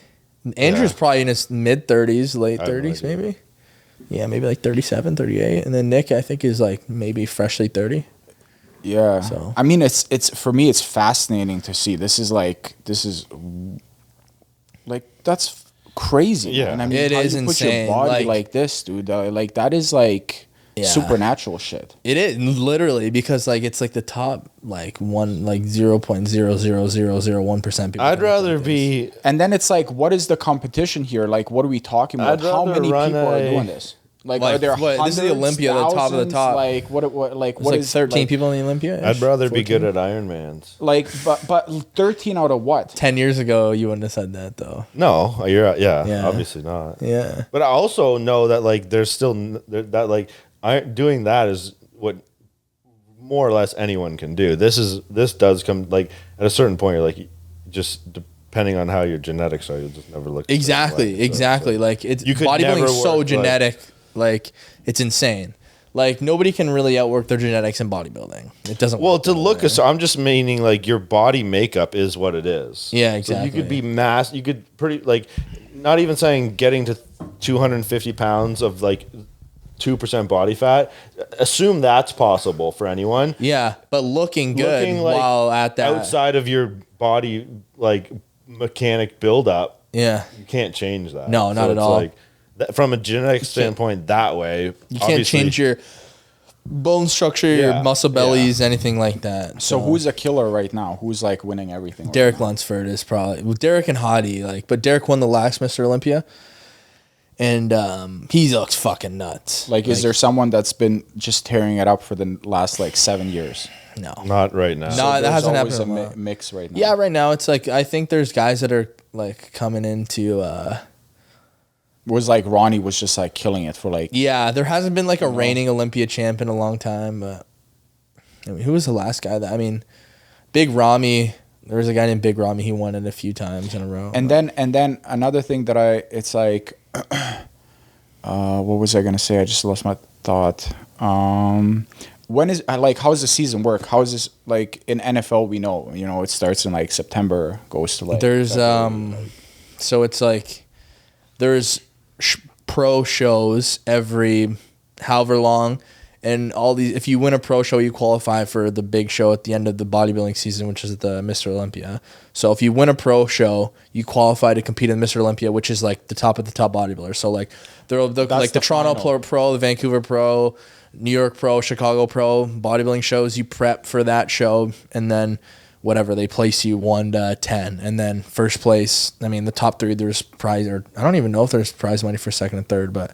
Andrew's Yeah. probably in his mid 30s, late I have no 30s, idea. maybe. Yeah, maybe like 37, 38. And then Nick, I think, is like maybe freshly 30. Yeah. So- I mean, it's for me, it's fascinating to see. This is like that's crazy. Yeah. And I mean, It how is you put insane. your body Like- like this, dude. Like that is like Yeah. supernatural shit. It is literally because like it's like the top like 0.00001% people. I'd that look rather like this. be. And then it's like, what is the competition here? Like, what are we talking about? I'd How rather many run people are a- doing this? Like, Like, are there what, hundreds, this is the Olympia, the top of the thousands? top. Like, what like There's what like is 13 like, people in the Olympia. I'd rather be good at Ironmans. Like, but 13 out of what? 10 years ago, you wouldn't have said that though. No, you're yeah, Yeah. obviously not. Yeah. But I also know that like there's still that like doing that is what more or less anyone can do. This does come like at a certain point. You're like just depending on how your genetics are, you'll just never look the same Exactly, way. So exactly. Like it's You could bodybuilding never is so work, genetic, like it's insane. Like nobody can really outwork their genetics in bodybuilding. It doesn't. Well, work to that look, way. so I'm just meaning like your body makeup is what it is. Yeah, So exactly. you could be you could pretty like, not even saying getting to 250 pounds of like 2% body fat. Assume that's possible for anyone. Yeah, but looking good Looking like while at that. outside of your body like mechanic buildup, Yeah, you can't change that. No, not at it's all. Like, from a genetic standpoint, that way you can't change your bone structure, Yeah, your muscle bellies, anything like that. So who's a killer right now? Who's like winning everything? right Derek now? Lunsford is probably well, Derek and Hottie, like, but Derek won the last Mr. Olympia, and he looks fucking nuts. Like, is there someone that's been just tearing it up for the last like 7 years? no? not right now. No, So that hasn't there's happened in a always while. mix right now. Yeah, right now it's like I think there's guys that are like coming into. Was like Ronnie was just like killing it for like. Yeah, there hasn't been like a reigning Olympia champ in a long time, but I mean, who was the last guy that? I mean, Big Ramy. There was a guy named Big Ramy. He won it a few times in a row. And then another thing that it's like, what was I gonna say? I just lost my thought. When is like how does the season work? How is this like in NFL? We know it starts in like September, goes to like There's so it's like there's pro shows every however long, and all these. If you win a pro show, you qualify for the big show at the end of the bodybuilding season, which is the Mr. Olympia. So if you win a pro show, you qualify to compete in Mr. Olympia, which is like the top of the top bodybuilders. So like they're like the Toronto Pro, the Vancouver Pro, New York Pro, Chicago Pro bodybuilding shows. You prep for that show, and then whatever they place you 1 to 10, and then first place. I mean, the top 3 there's prize, or I don't even know if there's prize money for second and third, but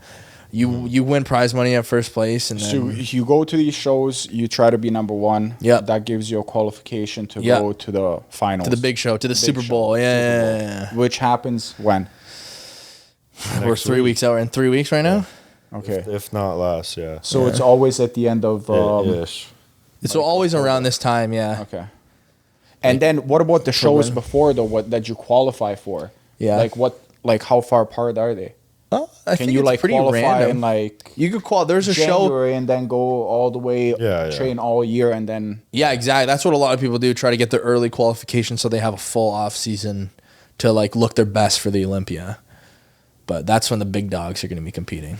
you win prize money at first place, and then so you go to these shows, you try to be number 1. Yeah, that gives you a qualification to go to the finals, to the big show, to the Super Bowl. Yeah. Which happens when? We're 3 weeks out. We're in 3 weeks right now. Okay, if not less, yeah. So it's always at the end of. Ish. It's always around this time, yeah. Okay. And then what about the shows before though? What that you qualify for? Yeah. Like how far apart are they? I Can think you it's like pretty qualify random. in like You could qualify. There's a show. January and then go all the way, train all year and then. Yeah, exactly. That's what a lot of people do. Try to get their early qualification so they have a full off season to like look their best for the Olympia. But that's when the big dogs are going to be competing.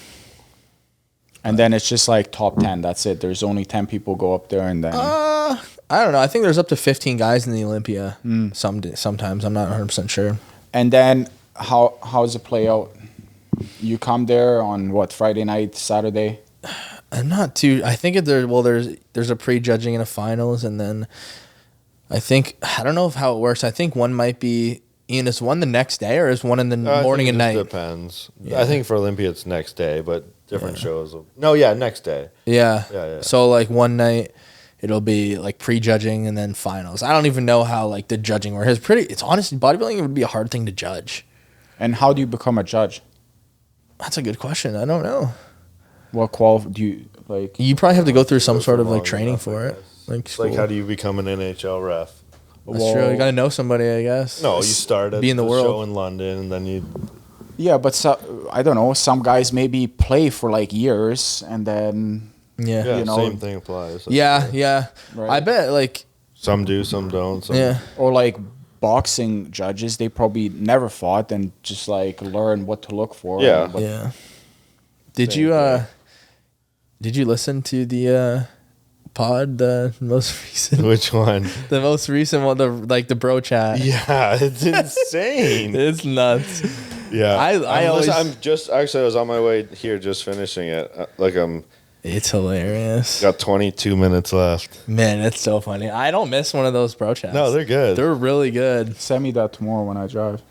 And then it's just like top 10. That's it. There's only 10 people go up there and then. I don't know. I think there's up to 15 guys in the Olympia. Sometimes I'm not 100% sure. And then how's it play out? You come there on what, Friday night, Saturday? I'm not too. I think there's a pre-judging and a finals, and then I don't know how it works. I think one might be. Ian, is one the next day or is one in the morning and night? Depends. Yeah. I think for Olympia it's next day, but different shows. Next day. Yeah. So like one night it'll be like pre-judging and then finals. I don't even know how like the judging works. It's honestly, bodybuilding would be a hard thing to judge. And how do you become a judge? That's a good question. I don't know. What do you like? You probably have to go through some sort of like training for it. Like how do you become an NHL ref? That's true. You got to know somebody, I guess. No, you start at be in the world. show in London, and then you. Yeah, but I don't know. Some guys maybe play for like years, and then yeah, same thing applies. Yeah. Right. I bet like some do, some don't. Or like boxing judges, they probably never fought and just like learn what to look for. Yeah. Did you listen to the pod, the most recent? Which one? The most recent one, the bro chat. Yeah, it's insane. It's nuts. Yeah, I was on my way here, just finishing it. It's hilarious. Got 22 minutes left. Man, it's so funny. I don't miss one of those bro chats. No, they're good. They're really good. Send me that tomorrow when I drive.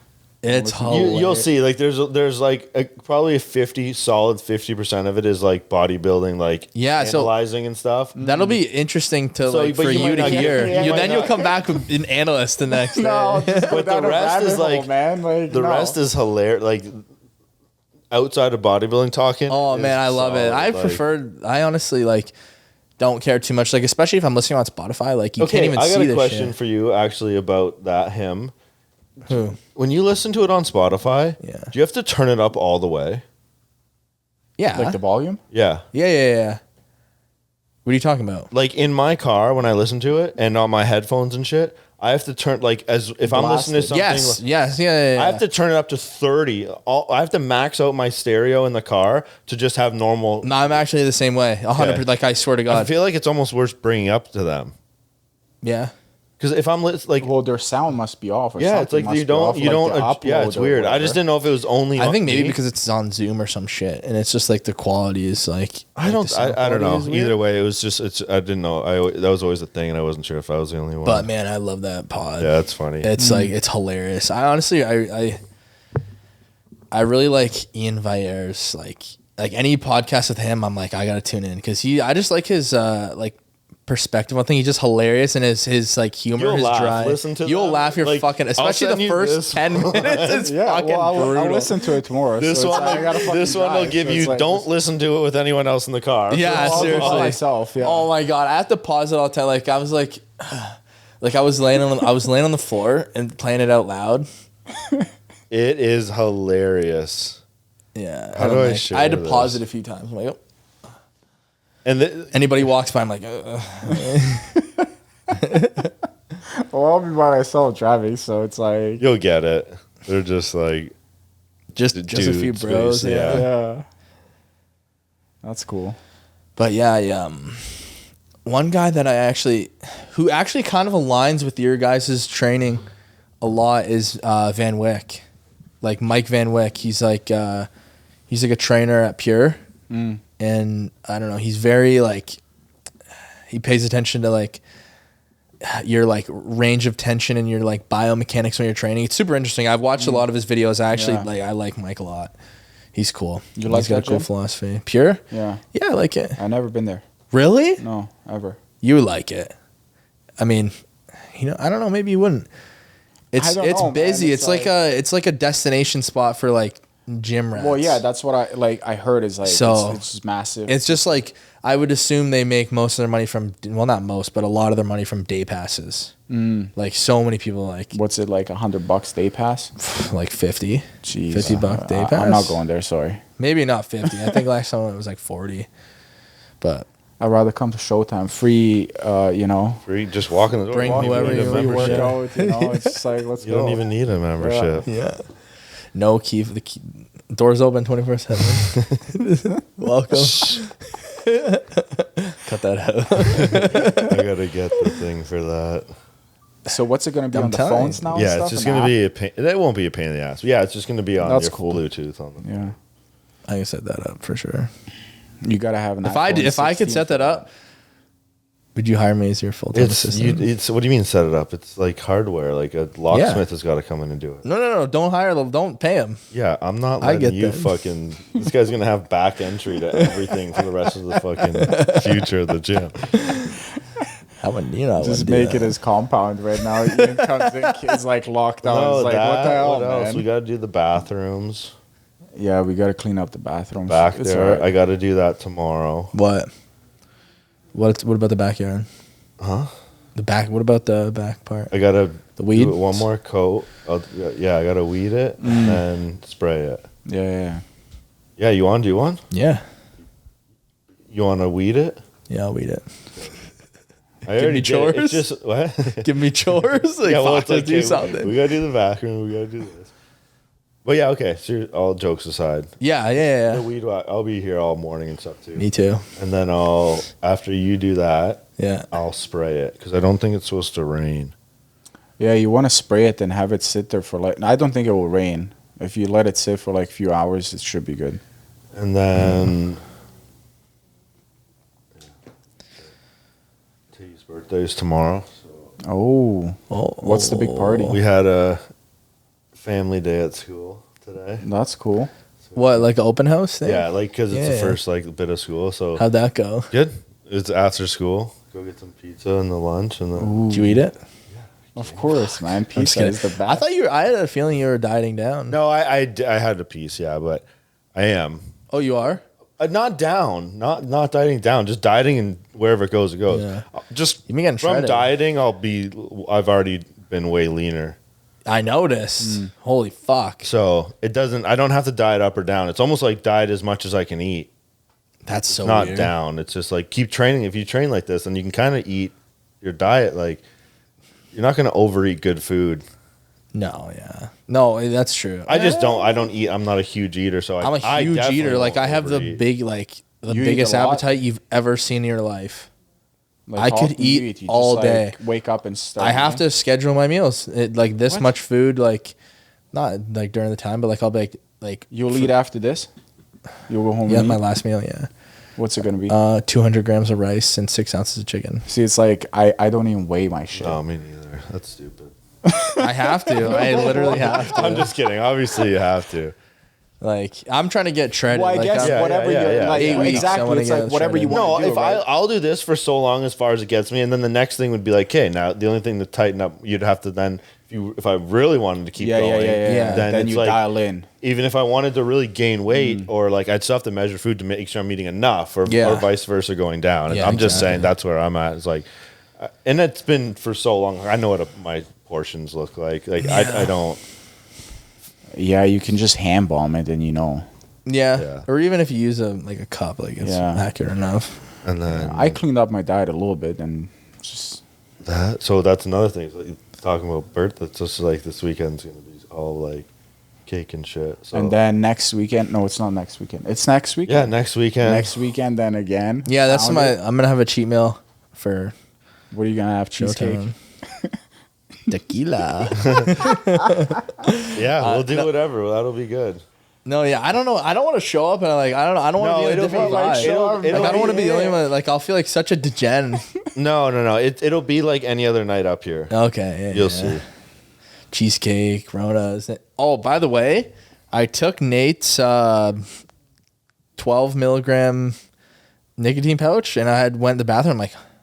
It's hilarious. You'll see. Like there's like probably 50% of it is like bodybuilding, like analyzing and stuff. That'll be interesting to for you to hear. Then you'll come back with an analyst the next day. But the rest is like, man. Like the rest is hilarious. Like outside of bodybuilding talking. Oh man, I love it. I honestly like don't care too much. Like especially if I'm listening on Spotify. Like you can't even see this shit. I got a question for you actually about him. Who? When you listen to it on Spotify, do you have to turn it up all the way? Yeah. Like the volume? Yeah. Yeah. What are you talking about? Like in my car when I listen to it and on my headphones and shit, I have to turn if I'm listening to something. Yes. Yeah. I have to turn it up to 30. I have to max out my stereo in the car to just have normal. No, I'm actually the same way. 100%. Like I swear to God. I feel like it's almost worth bringing up to them. Yeah. Because if I'm their sound must be off. Or yeah, it's like you don't. Yeah, it's weird. I just didn't know if it was only. I think maybe because it's on Zoom or some shit, and it's just like the quality is like. I don't know. Either way, it was just. I didn't know. That was always a thing, and I wasn't sure if I was the only one. But man, I love that pod. Yeah, it's funny. It's like it's hilarious. I honestly, I really like Ian Vier's like any podcast with him. I'm like I gotta tune in because I just like his like perspective on things. He's just hilarious, and his like humor, You'll his laugh. dry. Listen to You'll them. laugh your Like, fucking, I'll especially send the you first this 10 minutes. It's fucking brutal. I'll listen to it tomorrow. This so one, I gotta fucking this one will drive, give so it's you. like Don't this- listen to it with anyone else in the car. Yeah, I'll do it seriously. myself. Yeah. Oh my god, I have to pause it all the time. Like I was like I was laying on the floor and playing it out loud. It is hilarious. Yeah. How do I share I had to this? pause it a few times. I'm like, oh. And Anybody walks by, I'm like, Well, I'll be by myself driving, so it's like you'll get it. They're just like just a few dudes, bros. basically, Yeah. yeah. That's cool. But yeah, one guy that who actually kind of aligns with your guys' training a lot is Van Wyck, like Mike Van Wyck. He's like a trainer at Pure, and I don't know. He's very like he pays attention to like your like range of tension and your like biomechanics when you're training. It's super interesting. I've watched a lot of his videos. I like Mike a lot. He's cool. You like He's got that a cool gym? philosophy. Pure? Yeah. Yeah, I like it. I've never been there. Really? No, ever. You would like it. I mean, I don't know. Maybe you wouldn't. It's don't know, man. busy. It's It's like a destination spot for like gym rats. Well, yeah, that's what I heard is like So, it's just massive. It's just like I would assume they make most of their money from, well, not most, but a lot of their money from day passes. Like so many people like What's it like $100 day pass? like 50. Jeez. $50 day pass. I'm not going there, sorry. Maybe not 50. I think last time it was like 40. But I'd rather come to Showtime. Free, free. Just walk in the door. Bring You don't whoever even need a you free want. membership. workout, it's just like, let's You go. don't even need a membership. yeah. No key for the key. Doors open 24/7. Welcome. Cut that out. I gotta get the thing for that. So what's it going to be I'm on the telling phones you. now? and Yeah, stuff, it's just an gonna app? be a pain. That won't be a pain in the ass. Yeah, it's just gonna be on That's your cool. Bluetooth on the. Yeah. I can set that up for sure. You got to have an If I could 16 set that up, would you hire me as your full time assistant? It's what do you mean set it up? It's like hardware. Like a locksmith has got to come in and do it. No. Don't hire them. Don't pay them. Yeah, I'm not I letting get you that. fucking. This guy's gonna have back entry to everything for the rest of the fucking future of the gym. How would you know? Just make it his compound right now. Ian comes in, kids like locked out. No, It's like, what the hell, what else? man? We got to do the bathrooms Yeah, we got to clean up the bathrooms. back It's there. alright. I got to do that tomorrow. What? What about the backyard? Huh? The back. What about the back part? I got to The weed? do it one more coat. Yeah, I got to weed it and then spray it. Yeah. Yeah, you want to do one? Yeah. You want to weed it? Yeah, I'll weed it. I Give me did it. chores? It's just what? Give me chores. Like, Yeah, well, fuck, it's like, let's do okay, something. We gotta do the bathroom. We gotta do this. But yeah, okay. So all jokes aside, Yeah. the weed. I'll be here all morning and stuff too. Me too. And then after you do that, Yeah. I'll spray it because I don't think it's supposed to rain. Yeah, you want to spray it and have it sit there for like. I don't think it will rain. If you let it sit for like a few hours, it should be good. And then T's birthday is tomorrow. So Oh, Oh, what's the big party? we had a family day at school today. That's cool. What, like an open house thing? Yeah, like because it's the Yeah. first like bit of school. So How'd that go? good. It's after school. Go get some pizza and the lunch and then. Did you eat it? Of course, man. I'm just Pizza kidding. is the best. I thought I had a feeling you were dieting down. No, I had a piece, yeah, but I am Oh, you are? not down, not dieting down, just dieting and wherever it goes, it goes. Yeah. Just You mean getting from shredded. dieting, I've already been way leaner, I noticed. Holy fuck. so it doesn't. I don't have to diet up or down. It's almost like diet as much as I can eat, That's so not weird. down. It's just like keep training. If you train like this, then you can kind of eat your diet like. You're not going to overeat good food. No, yeah. No, that's true. I just don't. I don't eat. I'm not a huge eater, so I'm a I huge definitely eater. Like, won't I have the overeat. big, like, the You eat biggest a lot? appetite you've ever seen in your life. Like, I how could often do you eat You all just, day. like, wake up and start. I have eating? to schedule my meals. Like, this What? much food, like, not, like, during the time, but, like, I'll be, like You'll eat after this. You'll go home. yeah, and my eat? last meal, yeah. What's it gonna be? 200 grams of rice and 6 ounces of chicken. See, it's like I don't even weigh my shit. No, me neither. That's stupid. I have to. I literally have to. I'm just kidding. Obviously, you have to. Like I'm trying to get shredded. Well, I like, guess I'm- whatever you're like, 8 weeks, I exactly. wanna It's get like whatever you shredded. want No, to do. if right? I'll do this for so long as far as it gets me, and then the next thing would be like, okay, now the only thing to tighten up, you'd have to then, if I really wanted to keep yeah, going, Yeah. Then it's you like, dial in. even if I wanted to really gain weight, or like I'd still have to measure food to make sure I'm eating enough, or vice versa going down. And Yeah, I'm just exactly. saying that's where I'm at. It's like, and it's been for so long. I know what my portions look like. Like I don't. Yeah, you can just hand bomb it, and you know. Yeah. Or even if you use a cup, like it's accurate enough. And then I cleaned up my diet a little bit, and just that. So that's another thing. So talking about birth, that's just like this weekend's gonna be all like cake and shit. So and then next weekend. No, it's not next weekend. It's next weekend. yeah, next weekend. Next weekend, then again. Yeah, that's Pound it. I'm gonna have a cheat meal for What are you gonna have? Cheesecake. Showtime. Tequila. Yeah, we'll do whatever. That'll be good. No, yeah, I don't know. I don't want to show up and I don't want to No, be in a it'll different be like vibe. it'll Like, I don't want to be the be- only one. Like I'll feel like such a degen. No. It'll be like any other night up here. Okay, yeah, You'll yeah. see. Cheesecake, Ronas. Oh, by the way, I took Nate's 12 milligram nicotine pouch, and I had went to the bathroom.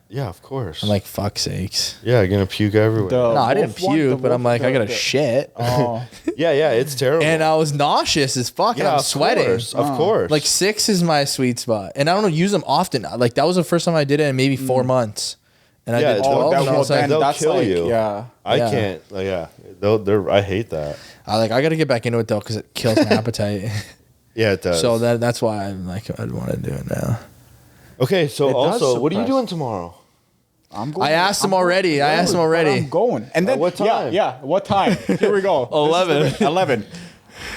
Yeah, of course. I'm like, fuck sakes. yeah, you're gonna puke everywhere. No, I didn't wolf one, puke, the but I'm wolf- like, I the- gotta the- shit. Oh, yeah, it's terrible. And I was nauseous as fuck, and yeah, I'm of sweating. course, of course. Like 6 is my sweet spot, and I don't use them often. Like that was the first time I did it in maybe 4 months, and I Yeah, did oh, 12. that and I will- was like, then they'll that's kill like, you. Yeah. I yeah. can't. Like, yeah, they're. I hate that. I gotta get back into it though because it kills my appetite. Yeah, it does. So that's why I'm like, I'd want to do it now. okay. So It does also, what are you suppress. doing tomorrow? I'm going. I asked him I'm already. going- I asked him already. I'm going. And then what time? Yeah. What time? Here we go. 11. 11.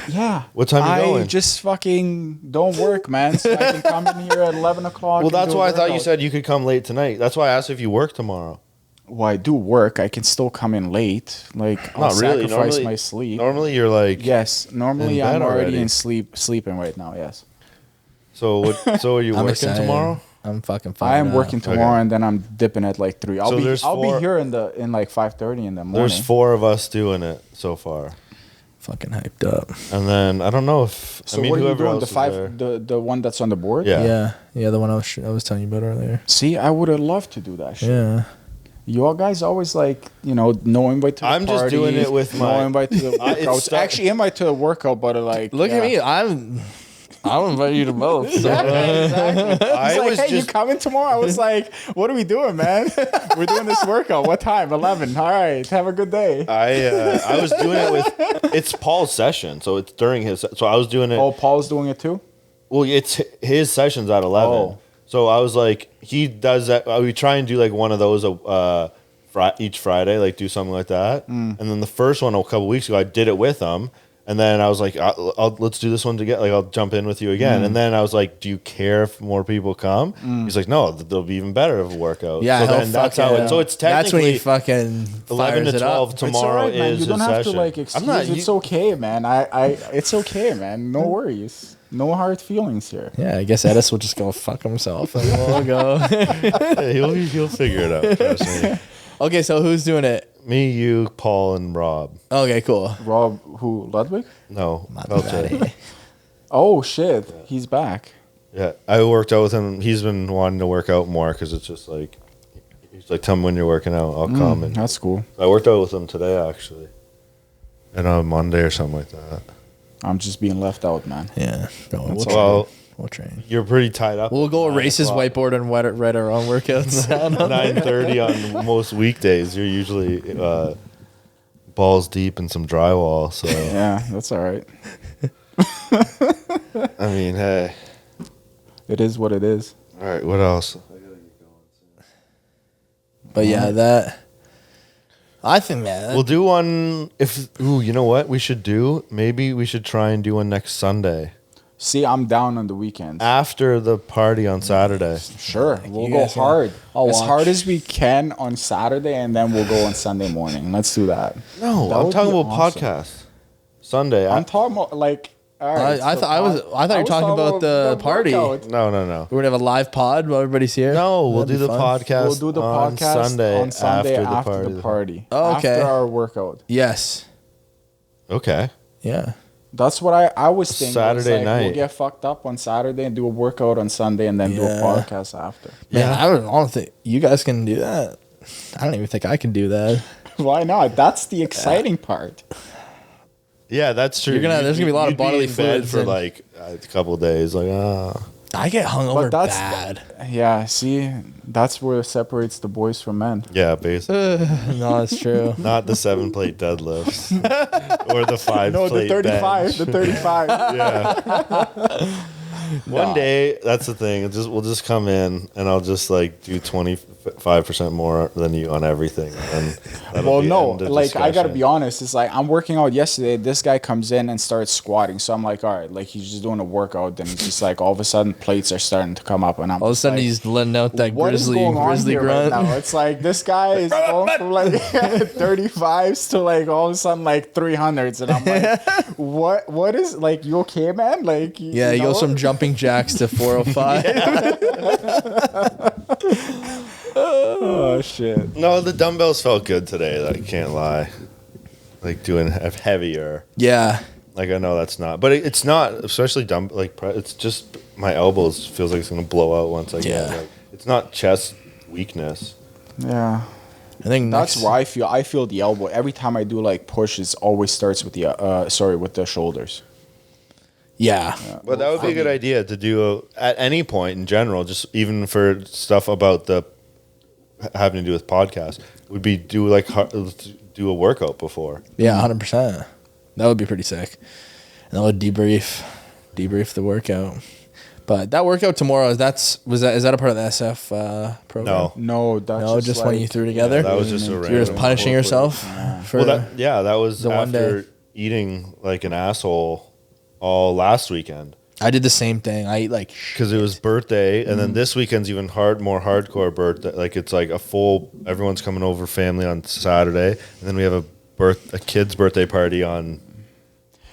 Yeah. What time you going? I just fucking don't work, man. So I can come in here at 11 o'clock. Well, and that's do a why I thought you workout. said you could come late tonight. That's why I asked if you work tomorrow. Well, I do work. I can still come in late. Like, I'll Not really. sacrifice Normally, my sleep. Normally, you're like. Yes. Normally, in bed I'm already already. in sleeping right now. Yes. So what? So are you I'm working excited. tomorrow? I'm fucking. I am fired up. working tomorrow, and then I'm dipping at like 3. I'll So be there's I'll be four- here in like 5:30 in the morning. There's 4 of us doing it so far, Fucking hyped up. and then I don't know if So I mean what are you whoever doing? else The is 5, there. the one that's on the board. Yeah. Yeah, the one I was telling you about earlier. See, I would have loved to do that shit. Yeah. You all guys always like, no invite to the I'm just party, doing it with my- no invite to the It's workout. start- Actually, invite to the workout, but like, Look yeah. at me. I'll invite you to both. So. Exactly. I He's like, was hey, just- you coming tomorrow? I was like, what are we doing, man? We're doing this workout. What time? 11. All right. Have a good day. I was doing it with. It's Paul's session, so it's during his. So I was doing it. Oh, Paul's doing it too? Well, it's his sessions at 11. Oh. So I was like, he does that. We try and do like one of those each Friday, like do something like that. And then the first one a couple weeks ago, I did it with him. And then I was like, let's do this one together. Like, I'll jump in with you again. And then I was like, do you care if more people come? He's like, no, they'll be even better of a workout. Yeah, so he'll then that's how it. So it's That's when technically he fucking 11 fires to it 12 up. tomorrow It's all right, man. is You don't his have session. to like excuse. I'm not. It's okay, man. It's okay, man. No worries. No hard feelings here. Yeah, I guess Edis will just go fuck himself and we'll go. He'll figure it out. Trust me. Okay, so who's doing it? Me, you, Paul, and Rob. Okay, cool. Rob, who? Ludwig? No, Maserati. Belcher. Oh shit, he's back. Yeah, I worked out with him. He's been wanting to work out more because it's just like he's like, "Tell me when you're working out. I'll come." And That's cool. I worked out with him today actually, and on Monday or something like that. I'm just being left out, man. Yeah. No, we'll That's train. Well, We'll train. you're pretty tied up. We'll go erase his 9 whiteboard and write our own workouts down. 9:30 on most weekdays. You're usually balls deep in some drywall. So Yeah, that's all right. I mean, hey, It is what it is. all right. What else? But yeah, that. I think, man. We'll do one if. Ooh, you know what we should do? Maybe we should try and do one next Sunday See, I'm down on the weekends. after the party on Saturday. Sure, we'll you go guys can- hard. I'll As watch. hard as we can on Saturday, and then we'll go on Sunday morning. Let's do that. No, That I'm would talking be about awesome. podcast. Sunday. I'm talking about like. All right, I thought you were talking about the party. workout. no. We're gonna have a live pod while everybody's here. No, we'll That'd do be the fun. podcast. We'll do the on podcast Sunday on Sunday after party. the party. Oh, okay. After our workout. Yes. Okay. Yeah. That's what I was thinking. Saturday night. We'll get fucked up on Saturday and do a workout on Sunday and then do a Yeah. podcast after. Man, I don't think you guys can do that. I don't even think I can do that. Why not? That's the exciting part. Yeah, that's true. There's gonna be a lot of You'd be bodily in bed fluids for and- like a couple of days. Like, I get hungover But that's bad. Yeah, see, that's where it separates the boys from men. yeah, basically. No, it's true. Not the 7-plate deadlifts or the 5-plate 35. bench. The 35. Yeah. One day, that's the thing. We'll just come in and I'll just like do 25% more than you on everything. And Well, no, like I gotta be honest. It's like I'm working out yesterday. This guy comes in and starts squatting. So I'm like, all right, like he's just doing a workout. Then he's just like, all of a sudden, plates are starting to come up, and I'm All of a just sudden, like, he's letting out that what is going on grizzly here grunt. right now? It's like this guy is going from like 35s to like all of a sudden like 300s, and I'm like, what is like? You okay, man? Like, Yeah, he goes from jumping jacks to 405. Oh shit. No, the dumbbells felt good today. I can't lie. Like doing heavier. Yeah. Like I know that's not, but it's not. Especially it's just my elbows feels like it's gonna blow out once I get. Yeah. Like, it's not chest weakness. Yeah. I think That's next, where I feel the elbow. Every time I do like pushes, always starts with the with the shoulders. Yeah. But that would be a good idea to do at any point in general, just even for stuff about the having to do with podcasts, would be do a workout before. Yeah, 100%. That would be pretty sick. And I would debrief the workout. But that workout tomorrow, is that a part of the SF program? No. That's No, just when you threw together? That was just a You're just random. punishing yourself for That was the one after day. eating like an asshole all last weekend. I did the same thing. I ate like Because it was birthday, and Mm-hmm. then this weekend's even more hardcore birthday. Like it's like everyone's coming over, family on Saturday, and then we have a kid's birthday party on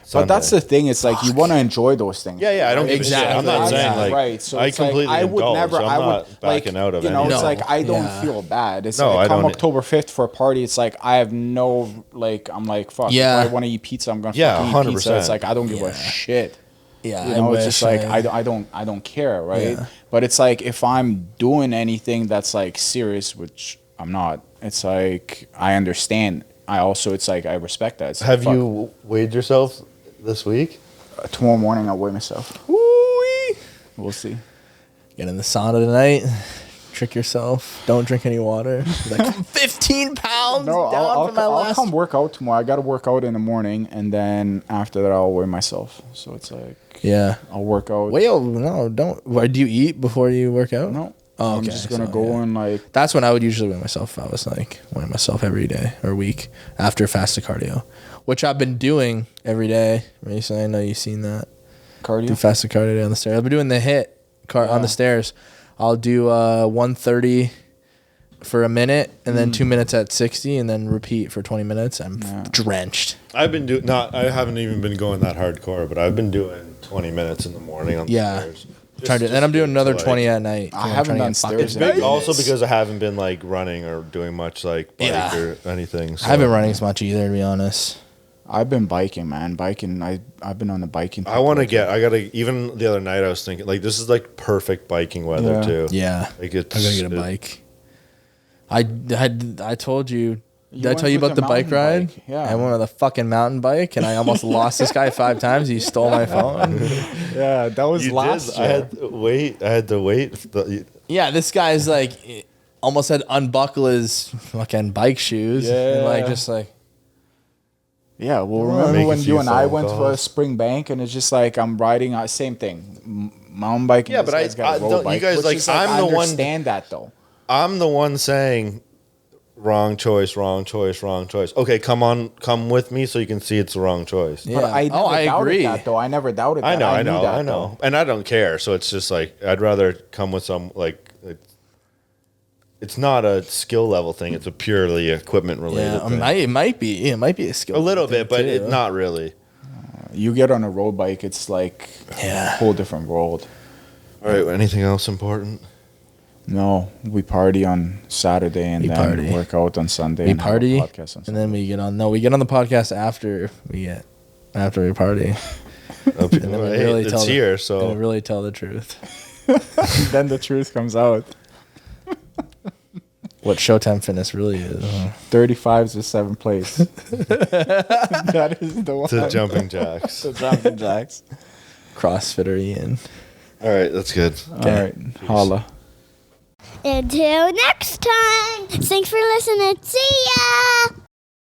Sunday. But that's the thing. It's like you want to enjoy those things. Yeah, I don't give a shit. I'm not Exactly. saying like right. So I it's like, completely I would indulge. never. I'm I would not backing out of you know. anything. It's like I don't Yeah. feel bad. It's No, I like come don't- October 5th for a party. It's like I have no like. I'm like fuck. Yeah. If I want to eat pizza, I'm gonna Yeah, fucking eat 100%. pizza. It's like I don't give a shit. yeah. You know, it's just like I I don't care, right? Yeah. But it's like if I'm doing anything that's like serious, which I'm not. It's like I understand. It's like I respect that. It's like, Have fuck. you weighed yourself this week? Tomorrow morning I'll weigh myself. Woo-wee. We'll see. Get in the sauna tonight. Trick yourself. Don't drink any water. Like 15 pounds No, down from my I'll last. come work out tomorrow. I got to work out in the morning, and then after that, I'll weigh myself. So it's like Yeah. I'll work out. Wait, no, don't. Why do you eat before you work out? No, Oh, I'm okay, just gonna so, go yeah. and like. That's when I would usually weigh myself. I was like weighing myself every day or week after fasted cardio, which I've been doing every day recently. I know you've seen that. Do Cardio. fasted cardio on the stairs. I've been doing the HIIT on the stairs. I'll do 130 for a minute and then 2 minutes at 60 and then repeat for 20 minutes. I'm drenched. I haven't even been going that hardcore, but I've been doing 20 minutes in the morning on the Yeah. stairs. And I'm doing another 20 at at night. I haven't done stairs It's in big Nice. also because I haven't been like running or doing much like bike Yeah. or anything. So I haven't running as much either, to be honest. I've been biking, man. I've been on the biking. I want to even the other night I was thinking like this is like perfect biking weather Yeah. too. Yeah. Like it's, I gotta get a bike. I told you. Did I went tell you with about the the bike mountain ride? bike, yeah. I went with a fucking mountain bike and I almost lost this guy 5 times. He stole my phone. Yeah, that was You last did. I year. had to wait. Yeah, this guy's like almost had to unbuckle his fucking bike shoes. And like Yeah. just like Yeah, well, Make remember a when few you and I phone went to a calls. spring bank and it's just like I'm riding same thing, mountain bike. Yeah, but this guy's got a road you bike, guys which like is I'm I the one. understand that though. I'm the one saying wrong choice, wrong choice, wrong choice. Okay, come with me so you can see it's the wrong choice. yeah. But I never I doubted agree. that though. I never doubted that. I know, knew that, I know. though. And I don't care. So it's just like I'd rather come with some it's not a skill level thing. It's a purely equipment related Yeah, thing. it might be. It might be a skill. A little thing bit, but too. not really. You get on a road bike, it's like a Yeah. whole different world. All right. Anything else important? No, we party on Saturday and We then party. work out on Sunday. We and have a party podcast on and then we get on. No, we get on the podcast after we get after we party. Oh, people, then we hey, really it's tell here, and so really tell the truth. Then the truth comes out. What Showtime Fitness really is. 35 is the 7th place. That is the one. to jumping jacks. The jumping jacks. CrossFitter Ian. All right, that's good. All right, holla. Until next time. Thanks for listening. See ya.